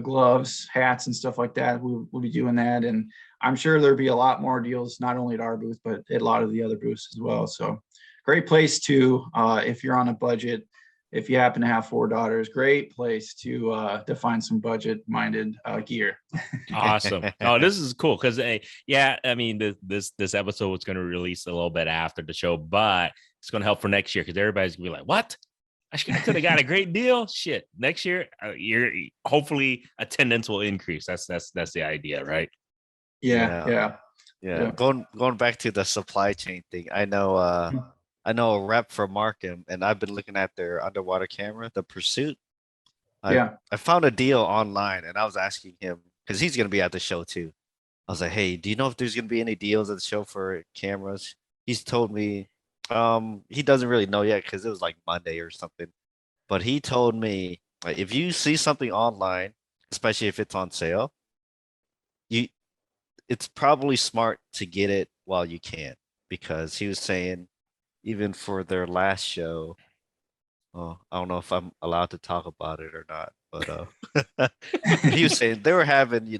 gloves, hats, and stuff like that. We'll be doing that, and I'm sure there'll be a lot more deals, not only at our booth, but at a lot of the other booths as well. So great place to, if you're on a budget, if you happen to have 4 daughters, great place to find some budget-minded gear. Awesome. Oh, this is cool because yeah, I mean this episode was going to release a little bit after the show, but it's going to help for next year because everybody's gonna be like, "What? I could have got a great deal." Shit, next year, hopefully attendance will increase. That's the idea, right? Yeah. Going back to the supply chain thing, I know a rep for Markham, and I've been looking at their underwater camera, the Pursuit. I found a deal online, and I was asking him because he's gonna be at the show too. I was like, "Hey, do you know if there's gonna be any deals at the show for cameras?" He's told me he doesn't really know yet because it was like Monday or something. But he told me, like, if you see something online, especially if it's on sale, it's probably smart to get it while you can, because he was saying even for their last show, oh, I don't know if I'm allowed to talk about it or not, but he was saying they were having,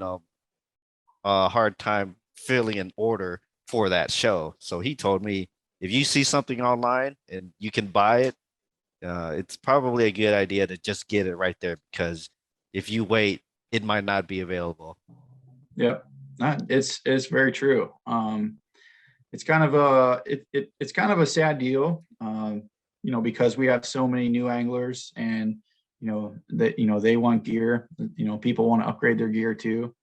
a hard time filling an order for that show. So he told me if you see something online and you can buy it, it's probably a good idea to just get it right there, because if you wait, it might not be available. Yep. It's very true. It's kind of a sad deal, because we have so many new anglers, and they want gear. People want to upgrade their gear too.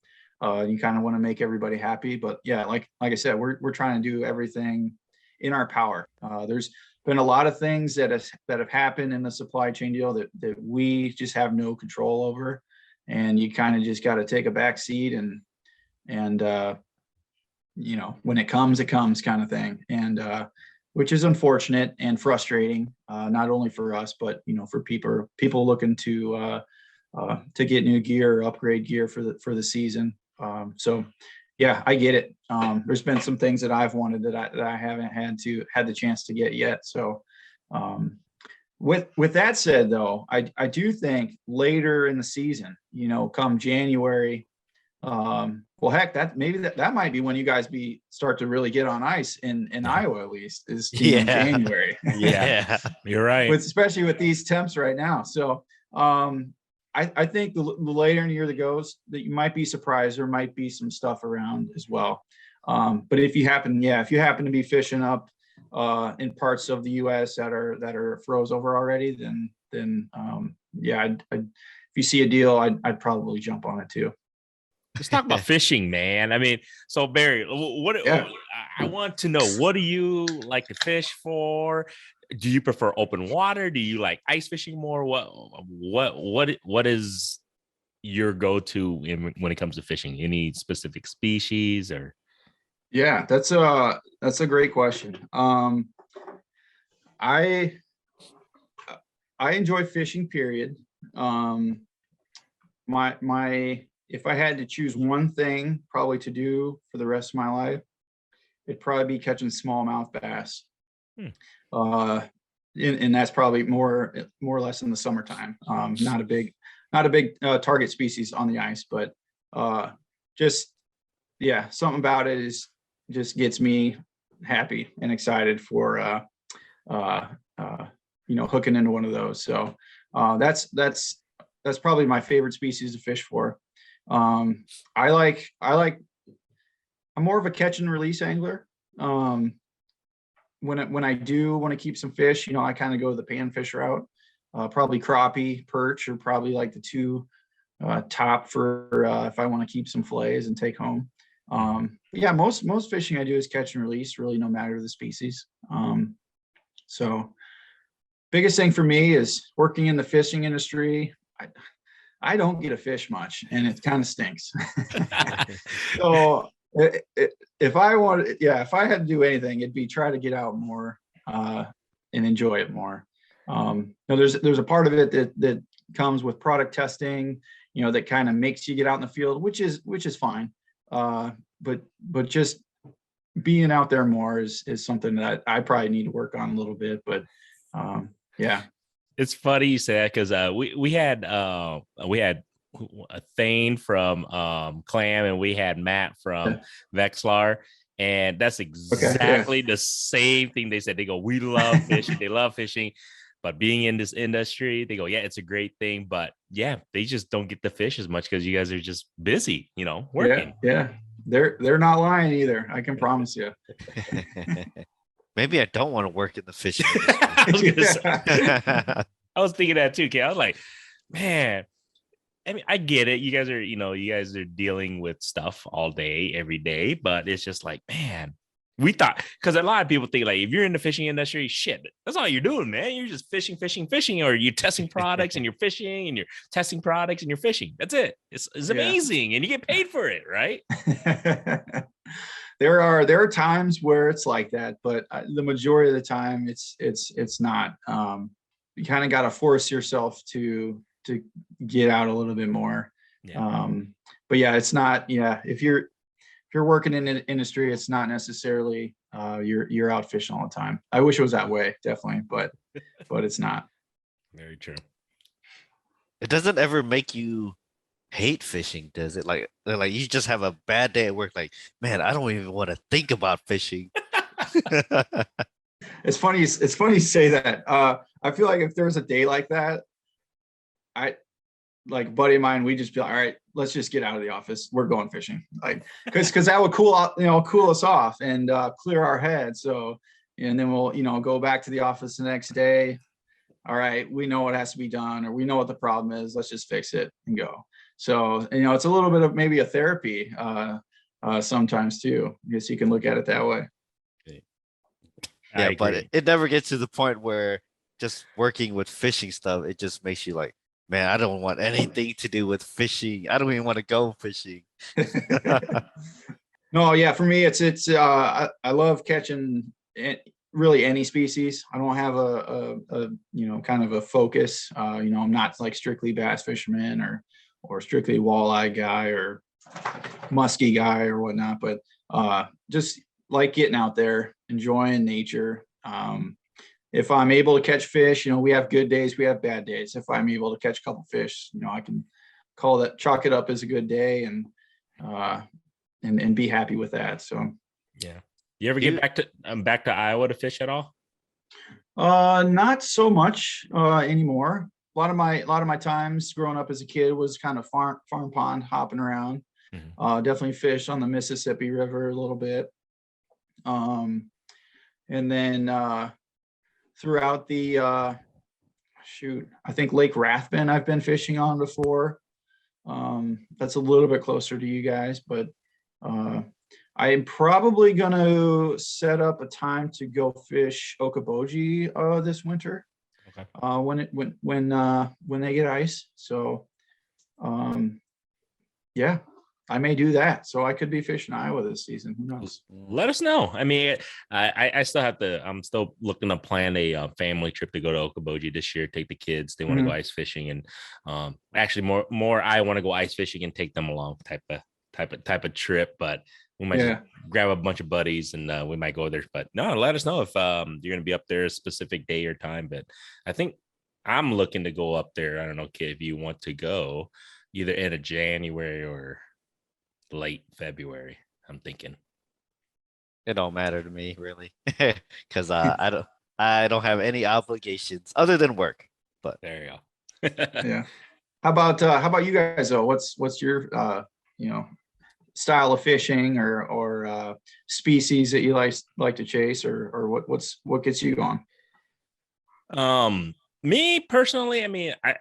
You kind of want to make everybody happy, but yeah, like I said, we're trying to do everything in our power. There's been a lot of things that have happened in the supply chain deal that we just have no control over, and you kind of just got to take a back seat and when it comes kind of thing, and which is unfortunate and frustrating, not only for us, but for people looking to get new gear or upgrade gear for the season. So yeah, I get it. There's been some things that I've wanted that I haven't had the chance to get yet. So with that said, though, I do think later in the season, come January, well, heck, that might be when you guys start to really get on ice in Iowa, at least, is in January. Yeah, you're right. Especially with these temps right now. So I think the later in the year that goes, that you might be surprised, there might be some stuff around as well. But if you happen to be fishing up in parts of the U.S. that are froze over already, then if you see a deal, I'd probably jump on it too. Let's talk about fishing, man. I mean, so Barry, I want to know, what do you like to fish for? Do you prefer open water? Do you like ice fishing more? What is your go-to when it comes to fishing? Any specific species or? Yeah, that's a great question. I enjoy fishing, period. If I had to choose one thing probably to do for the rest of my life, it'd probably be catching smallmouth bass. And that's probably more or less in the summertime. Not a big target species on the ice, but something about it just gets me happy and excited for hooking into one of those. So that's probably my favorite species to fish for. I'm more of a catch and release angler. When I do want to keep some fish, I kind of go the panfish route. Probably crappie, perch, or probably like the two top for if I want to keep some fillets and take home. Most fishing I do is catch and release, really, no matter the species. So biggest thing for me is working in the fishing industry. I don't get to fish much, and it kind of stinks. So if I had to do anything, it'd be try to get out more and enjoy it more. There's a part of it that comes with product testing, that kind of makes you get out in the field, which is fine. But just being out there more is something that I probably need to work on a little bit. But yeah. It's funny you say that, because we had a Thane from Clam, and we had Matt from Vexlar, and that's exactly the same thing they said. They go, we love fishing. They love fishing. But being in this industry, they go, yeah, it's a great thing. But yeah, they just don't get to fish as much because you guys are just busy, working. Yeah. They're not lying either. I can promise you. Maybe I don't want to work in the fishing I was thinking that too, Kay. I was like, man, I mean, I get it. You guys are dealing with stuff all day, every day, but it's just like, man, we thought, because a lot of people think like, if you're in the fishing industry, shit, that's all you're doing, man. You're just fishing, or you're testing products and you're fishing and you're testing products and you're fishing. That's it. It's amazing. And you get paid for it, right? There are times where it's like that, but the majority of the time it's not. You kind of got to force yourself to get out a little bit more. Yeah. But yeah, it's not. Yeah, if you're working in an industry, it's not necessarily you're out fishing all the time. I wish it was that way, definitely, but it's not. Very true. It doesn't ever make you hate fishing, does it? Like you just have a bad day at work, like, man, I don't even want to think about fishing. It's funny you say that. I feel like if there's a day like that, like a buddy of mine, we just be like, all right, let's just get out of the office. We're going fishing. Like, cause that would cool us off and clear our head. So, and then we'll, go back to the office the next day. All right, we know what has to be done, or we know what the problem is. Let's just fix it and go. So, it's a little bit of maybe a therapy sometimes too. I guess you can look at it that way. Yeah, but it never gets to the point where just working with fishing stuff, it just makes you like, man, I don't want anything to do with fishing. I don't even want to go fishing. No, yeah, for me, it's I love catching really any species. I don't have a kind of a focus. I'm not like strictly bass fisherman or strictly walleye guy or musky guy or whatnot, but just like getting out there, enjoying nature. If I'm able to catch fish, we have good days, we have bad days. If I'm able to catch a couple fish, I can chalk it up as a good day and be happy with that. So yeah. You ever get back to Iowa to fish at all? Not so much anymore. A lot of my times growing up as a kid was kind of farm pond hopping around. Mm-hmm. Definitely fished on the Mississippi River a little bit. And then throughout the I think Lake Rathbun I've been fishing on before. That's a little bit closer to you guys, but I am probably gonna set up a time to go fish Okoboji this winter. Okay. When they get ice. So yeah, I may do that. So I could be fishing Iowa this season. Who knows? Let us know. I mean, I still have to. I'm still looking to plan a family trip to go to Okoboji this year. Take the kids. They want to go ice fishing, and actually more. I want to go ice fishing and take them along. Type of trip, but we might just grab a bunch of buddies and we might go there. But no, let us know if you're going to be up there a specific day or time. But I think I'm looking to go up there. I don't know, kid, if you want to go either in a January or late February. I'm thinking it don't matter to me really, because I don't have any obligations other than work. But there you go. Yeah. How about you guys though? What's your style of fishing or species that you like to chase or what gets you going? Me personally, I mean, I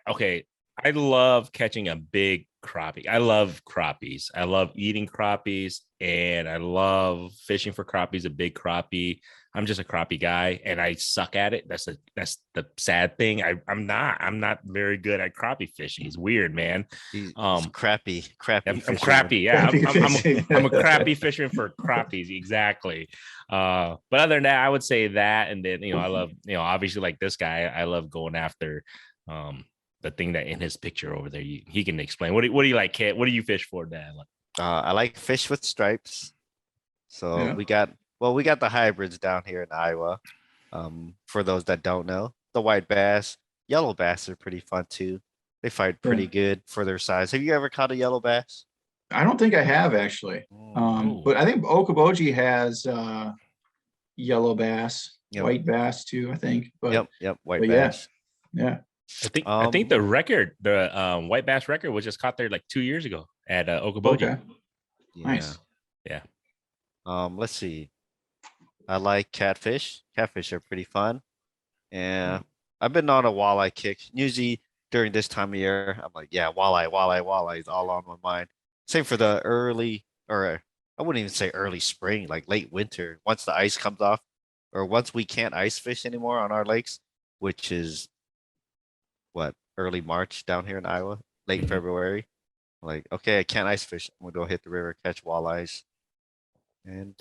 love catching a big crappie. I love crappies. I love eating crappies and I love fishing for crappies, a big crappie. I'm just a crappie guy and I suck at it. That's the sad thing. I'm not very good at crappie fishing. It's weird, man. Crappy. I'm crappy. Yeah. I'm a crappie fisherman for crappies. Exactly. But other than that, I would say that. And then, I love, obviously like this guy, I love going after, the thing that in his picture over there, he can explain. What do you like, Kit? What do you fish for, Dad? I like fish with stripes. So we got the hybrids down here in Iowa. For those that don't know, the white bass, yellow bass are pretty fun too. They fight pretty good for their size. Have you ever caught a yellow bass? I don't think I have actually. But I think Okoboji has yellow bass, white bass too, I think. But yep, white bass. Yeah. I think the record, the white bass record, was just caught there like 2 years ago at Okoboji. Okay. Yeah. Nice. Yeah. Let's see. I like catfish. Catfish are pretty fun. Yeah. I've been on a walleye kick. Usually during this time of year, I'm like, yeah, walleye is all on my mind. Same for the early, or I wouldn't even say early spring, like late winter. Once the ice comes off, or once we can't ice fish anymore on our lakes, which is what, early March down here in Iowa, late Mhm. February. Like, okay, I can't ice fish. I'm gonna go hit the river, catch walleyes. And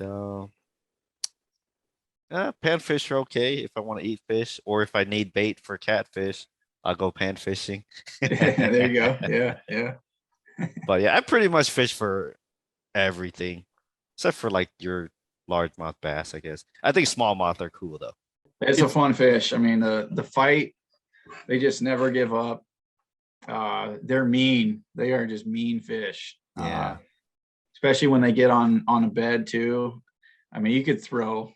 panfish are okay if I want to eat fish, or if I need bait for catfish, I'll go pan fishing. There you go. Yeah. Yeah. But yeah, I pretty much fish for everything, except for like your largemouth bass, I guess. I think smallmouth are cool though. It's a fun fish. I mean, the fight, they just never give up. They're mean. They are just mean fish. Yeah. Especially when they get on a bed too. I mean, you could throw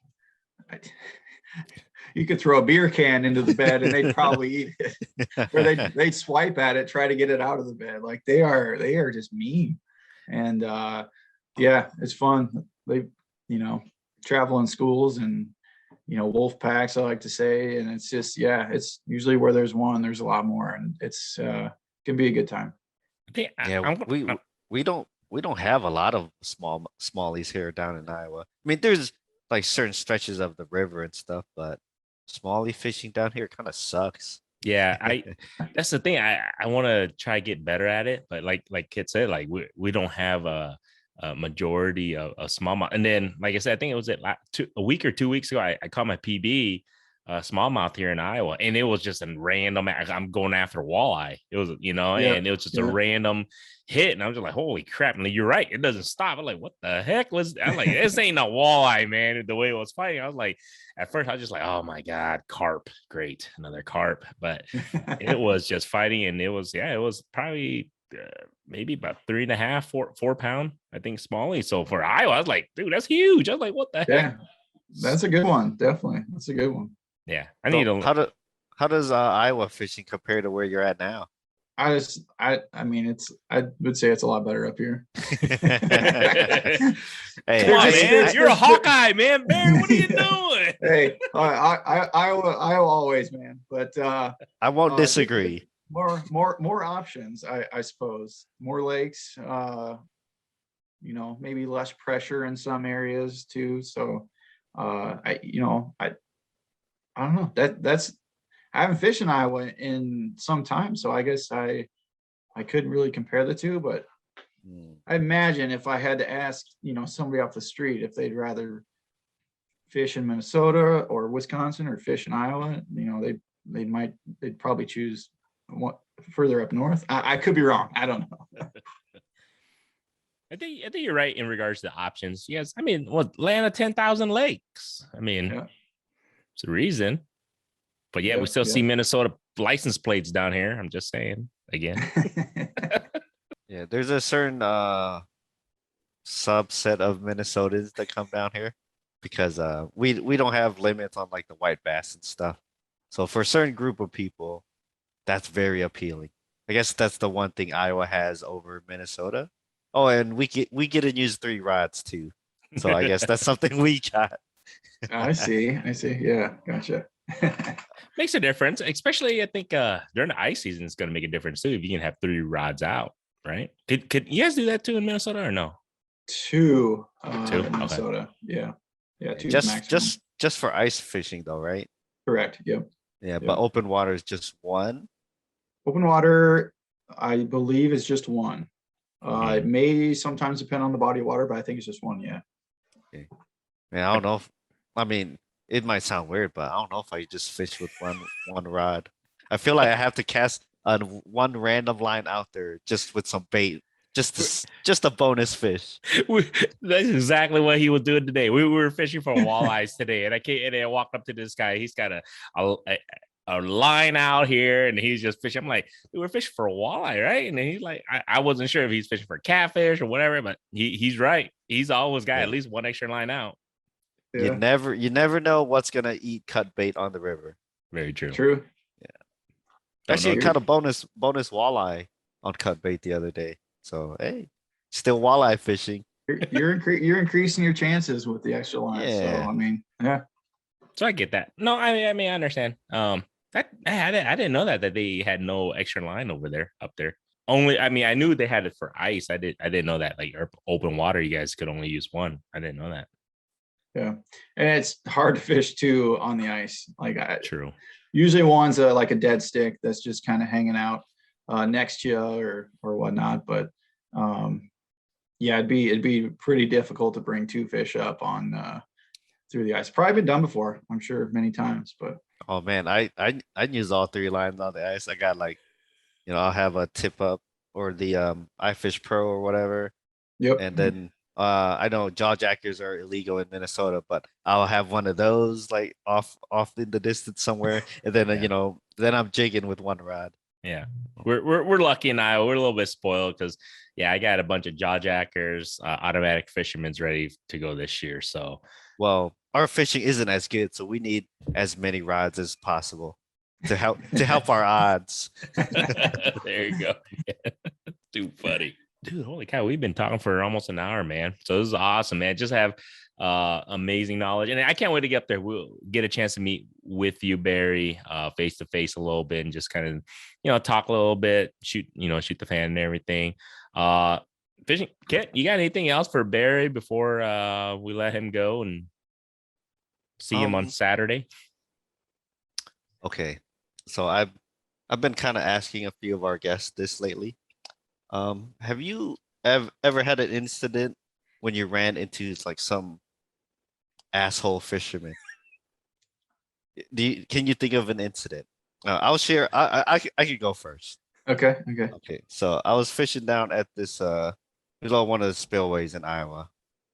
a beer can into the bed and they'd probably eat it. Or they'd swipe at it, try to get it out of the bed. Like they are just mean. And yeah, it's fun. They, travel in schools and wolf packs, I like to say. And it's just, yeah, it's usually where there's one, there's a lot more, and it's can be a good time. Yeah, we don't have a lot of smallies here down in Iowa. I mean, there's like certain stretches of the river and stuff, but smallie fishing down here kind of sucks. Yeah, that's the thing. I want to try get better at it, but like Kit said, like we don't have a majority of smallmouth. And then, like I said, I think it was a week or 2 weeks ago, I caught my PB smallmouth here in Iowa, and it was just a random. I'm going after walleye. It was, and it was just a random hit, and I was just like, holy crap! And you're right, it doesn't stop. I'm like, what the heck was? I'm like, this ain't a walleye, man. The way it was fighting, I was like, at first I was just like, oh my god, carp, great, another carp. But it was just fighting, and it was probably maybe about 3.5, 4 pound, I think, smallie. So for Iowa, I was like, dude, that's huge. I was like, what the heck? Yeah, that's a good one. Definitely, that's a good one. Yeah, I need to. How does Iowa fishing compare to where you're at now? I mean, I would say it's a lot better up here. Hey, come on, man, you're a Hawkeye, man. Barry, what are you doing? Hey, Iowa always, man. But I won't disagree. More options, I suppose. More lakes. Maybe less pressure in some areas too. So, I don't know. That's I haven't fished in Iowa in some time, so I guess I couldn't really compare the two. But I imagine if I had to ask, somebody off the street if they'd rather fish in Minnesota or Wisconsin or fish in Iowa, they'd probably choose what further up north. I could be wrong. I don't know. I think you're right in regards to the options. Yes, I mean, land of 10,000 lakes. I mean, it's a reason. But yeah, we still see Minnesota license plates down here. I'm just saying again. Yeah, there's a certain subset of Minnesotans that come down here because we don't have limits on like the white bass and stuff. So for a certain group of people, that's very appealing. I guess that's the one thing Iowa has over Minnesota. Oh, and we get to use 3 rods too. So I guess that's something we got. I see. Yeah, gotcha. Makes a difference, especially I think during the ice season, it's going to make a difference too if you can have 3 rods out, right? Could you guys do that too in Minnesota or no? 2 2 in Minnesota. Okay. Yeah. 2 just for ice fishing though, right? Correct. Yep. Yeah, but open water is just 1. Open water, I believe, is just 1. It may sometimes depend on the body of water, but I think it's just 1. Yeah. Okay. Man, I don't know. I mean, it might sound weird, but I don't know if I just fish with one rod. I feel like I have to cast one random line out there just with some bait, just a bonus fish. That's exactly what he was doing today. We were fishing for walleyes today, and I walked up to this guy. He's got a line out here, and he's just fishing. I'm like, we were fishing for a walleye, right? And then he's like, I wasn't sure if he's fishing for catfish or whatever, but he's right. He's always got at least one extra line out. Yeah. You never know what's gonna eat cut bait on the river. Very true. True. Yeah. Actually, know. kind of bonus walleye on cut bait the other day. So hey, still walleye fishing. You're increasing your chances with the extra line. So Yeah. I mean, yeah. So I get that. No, I mean I understand. I didn't know that they had no extra line over there up there. Only, I mean, I knew they had it for ice. I didn't know that like open water, you guys could only use one. I didn't know that. Yeah, and it's hard to fish too on the ice. Like True. usually one's like a dead stick that's just kind of hanging out next to you or whatnot. But yeah, it'd be pretty difficult to bring two fish up on through the ice. Probably been done before, I'm sure, many times. But Oh man, I use all three lines on the ice. I got like, I'll have a tip up or the iFish Pro or whatever. yep. And then I know jaw jackers are illegal in Minnesota, but I'll have one of those like off in the distance somewhere, and then Yeah. then I'm jigging with one rod. Yeah, we're lucky in Iowa. We're a little bit spoiled because I got a bunch of jaw jackers, automatic fishermen's ready to go this year. So Well, our fishing isn't as good, so we need as many rods as possible to help our odds. there you go. Too funny. Dude, holy cow, we've been talking for almost an hour, man. So this is awesome, man. Just have amazing knowledge, and I can't wait to get up there. We'll get a chance to meet with you, Barry, face to face a little bit, and just kind of talk a little bit, shoot the fan and everything. Fishing Kit, you got anything else for Barry before we let him go and see him on Saturday? Okay, so I've been kind of asking a few of our guests this lately. Have you ever had an incident when you ran into like some asshole fisherman? Can you think of an incident? I'll share. I could go first. Okay. Okay, so I was fishing down at this below one of the spillways in Iowa.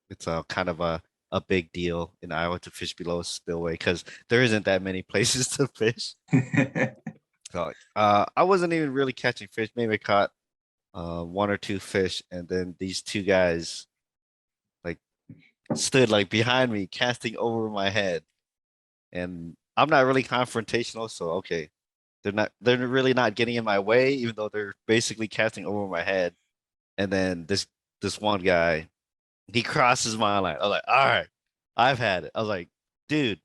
It's a kind of a big deal in Iowa to fish below a spillway because there isn't that many places to fish. So I wasn't even really catching fish. Maybe I caught one or two fish, and then these two guys like stood like behind me, casting over my head. And I'm not really confrontational, so okay, they're really not getting in my way, even though they're basically casting over my head. And then this one guy, he crosses my line. I was like, all right, I've had it. I was like, dude,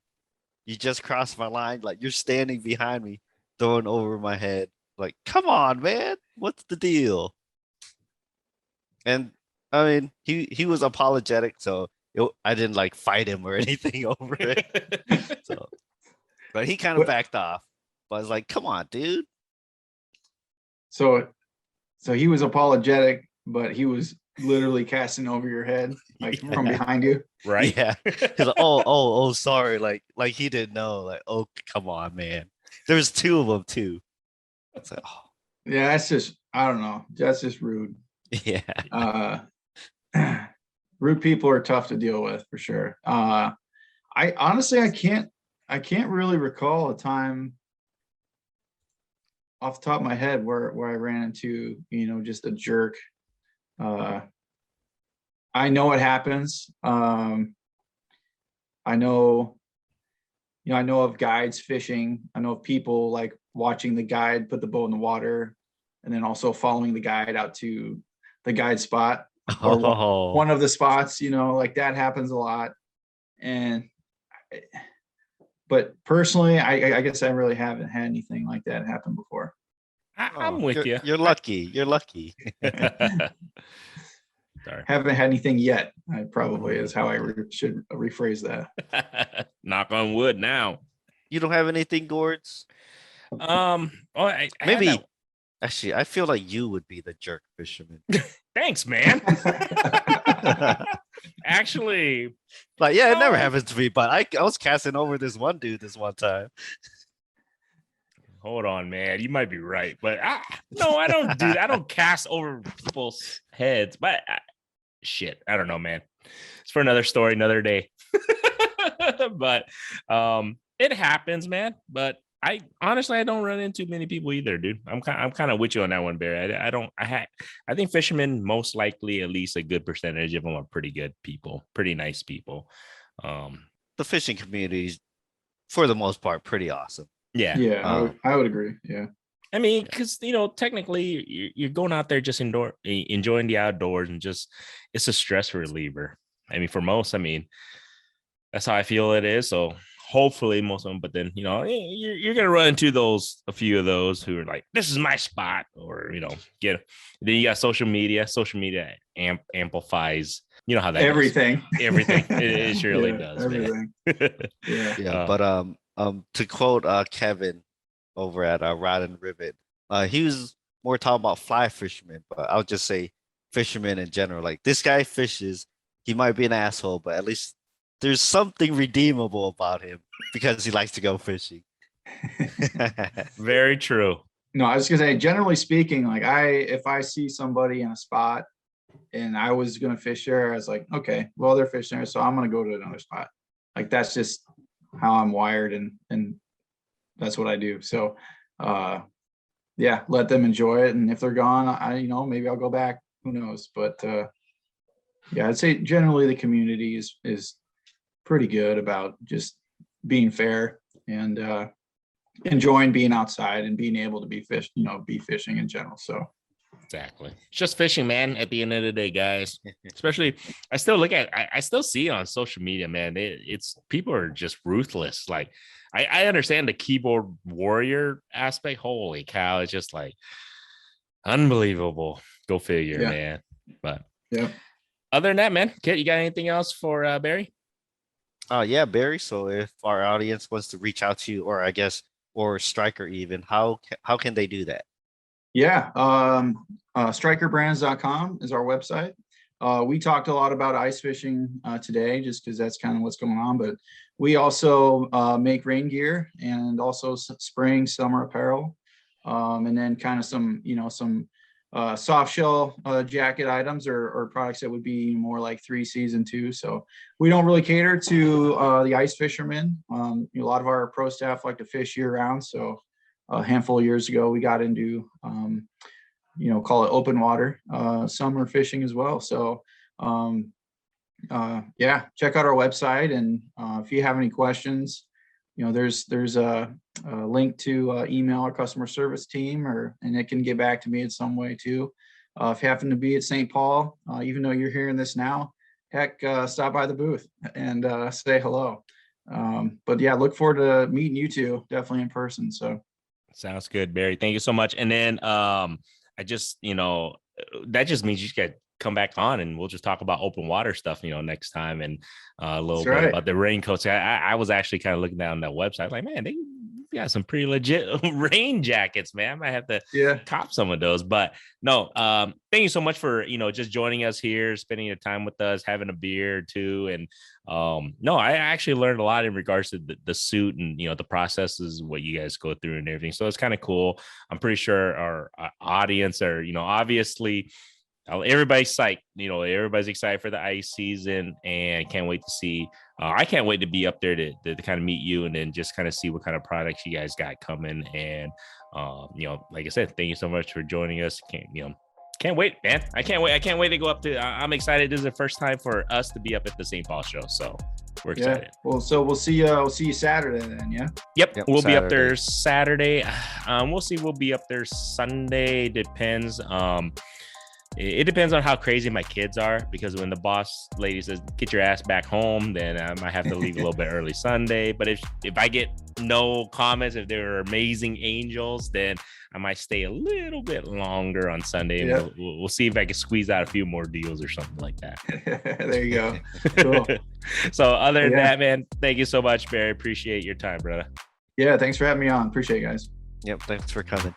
you just crossed my line. Like you're standing behind me, throwing over my head. Like, come on, man, what's the deal? And I mean, he was apologetic, so I didn't like fight him or anything over it. So, but he kind of backed off. But I was like, come on, dude. So he was apologetic, but he was literally casting over your head, like from behind you. Right? Yeah. He's like, oh, sorry. Like he didn't know. Like, oh, come on, man. There's two of them too. It's like, oh. Yeah, that's just, I don't know. That's just rude. Yeah. Rude people are tough to deal with for sure. I honestly, I can't really recall a time off the top of my head where I ran into, just a jerk. I know it happens. I know of guides fishing. I know of people like watching the guide put the boat in the water and then also following the guide out to the guide spot or one of the spots, like that happens a lot. But personally, I guess I really haven't had anything like that happen before. I'm with you. You're lucky. You're lucky. Sorry. Haven't had anything yet. I probably is how I should rephrase that. Knock on wood now. You don't have anything, Gords? Maybe. Actually, I feel like you would be the jerk fisherman. Thanks, man. Actually, like, yeah, it never happens to me, but I was casting over this one dude this one time. Hold on, man. You might be right, but no, I don't do that. I don't cast over people's heads, but shit, I don't know, man. It's for another story, another day. But it happens, man. But I don't run into many people either, dude. I'm kind of with you on that one, Barry. I think fishermen, most likely, at least a good percentage of them are pretty good people, pretty nice people. The fishing community is, for the most part, pretty awesome. Yeah. I would agree. Yeah. I mean, because technically you're going out there just enjoying the outdoors, and just it's a stress reliever. I mean, for most, I mean, that's how I feel it is. So hopefully most of them, but then you're gonna run into a few of those who are like, this is my spot, or then you got social media. Social media amplifies, how that everything. Everything. It surely does, everything. man. Yeah. But to quote Kevin over at Rod and Rivet, he was more talking about fly fishermen, but I would just say fishermen in general. Like, this guy fishes, he might be an asshole, but at least there's something redeemable about him because he likes to go fishing. Very true. No, I was gonna say, generally speaking, like if I see somebody in a spot and I was gonna fish there, I was like, okay, well, they're fishing there, so I'm gonna go to another spot. Like, that's just how I'm wired, and that's what I do. So yeah, let them enjoy it. And if they're gone, maybe I'll go back. Who knows? But yeah, I'd say generally the community is pretty good about just being fair and enjoying being outside and being able to be fishing in general. So exactly, it's just fishing, man, at the end of the day, guys. Especially, I still see it on social media, man. It's people are just ruthless. Like, I understand the keyboard warrior aspect. Holy cow, it's just like unbelievable. Go figure, man. But yeah, other than that, man, Kit, you got anything else for Barry? Yeah, Barry. So if our audience wants to reach out to you, or Striker even, how can they do that? Yeah, StrikerBrands.com is our website. We talked a lot about ice fishing today, just because that's kind of what's going on. But we also make rain gear and also spring, summer apparel, and then kind of some soft shell jacket items or products that would be more like 3-season too. So we don't really cater to the ice fishermen. A lot of our pro staff like to fish year round. So a handful of years ago, we got into call it open water summer fishing as well. So yeah, check out our website, and if you have any questions, there's a link to email our customer service team, and it can get back to me in some way too. If you happen to be at St. Paul, even though you're hearing this now, heck, stop by the booth and say hello. But yeah, look forward to meeting you two, definitely in person. So sounds good, Barry. Thank you so much. And then I just, that just means you got come back on and we'll just talk about open water stuff, next time, and a little bit about the raincoats. I was actually kind of looking down that website, like, man, they got some pretty legit rain jackets, man. I might have to cop some of those. But no, thank you so much for just joining us here, spending your time with us, having a beer too. And no, I actually learned a lot in regards to the suit and the processes, what you guys go through and everything. So it's kind of cool. I'm pretty sure our audience are obviously everybody's psyched. Everybody's excited for the ice season, and can't wait to see. I can't wait to be up there to kind of meet you, and then just kind of see what kind of products you guys got coming. And like I said, thank you so much for joining us. Can't wait, man. I can't wait to go up to. I'm excited. This is the first time for us to be up at the St. Paul show, so we're excited. Yeah. Well, so we'll see you Saturday then. Yeah. Yep. We'll be up there Saturday. We'll see. We'll be up there Sunday. Depends. It depends on how crazy my kids are, because when the boss lady says, get your ass back home, then I might have to leave a little bit early Sunday. But if I get no comments, if they're amazing angels, then I might stay a little bit longer on Sunday. And we'll see if I can squeeze out a few more deals or something like that. There you go. Cool. So other than that, man, thank you so much, Barry. Appreciate your time, brother. Yeah, thanks for having me on. Appreciate it, guys. Yep, thanks for coming.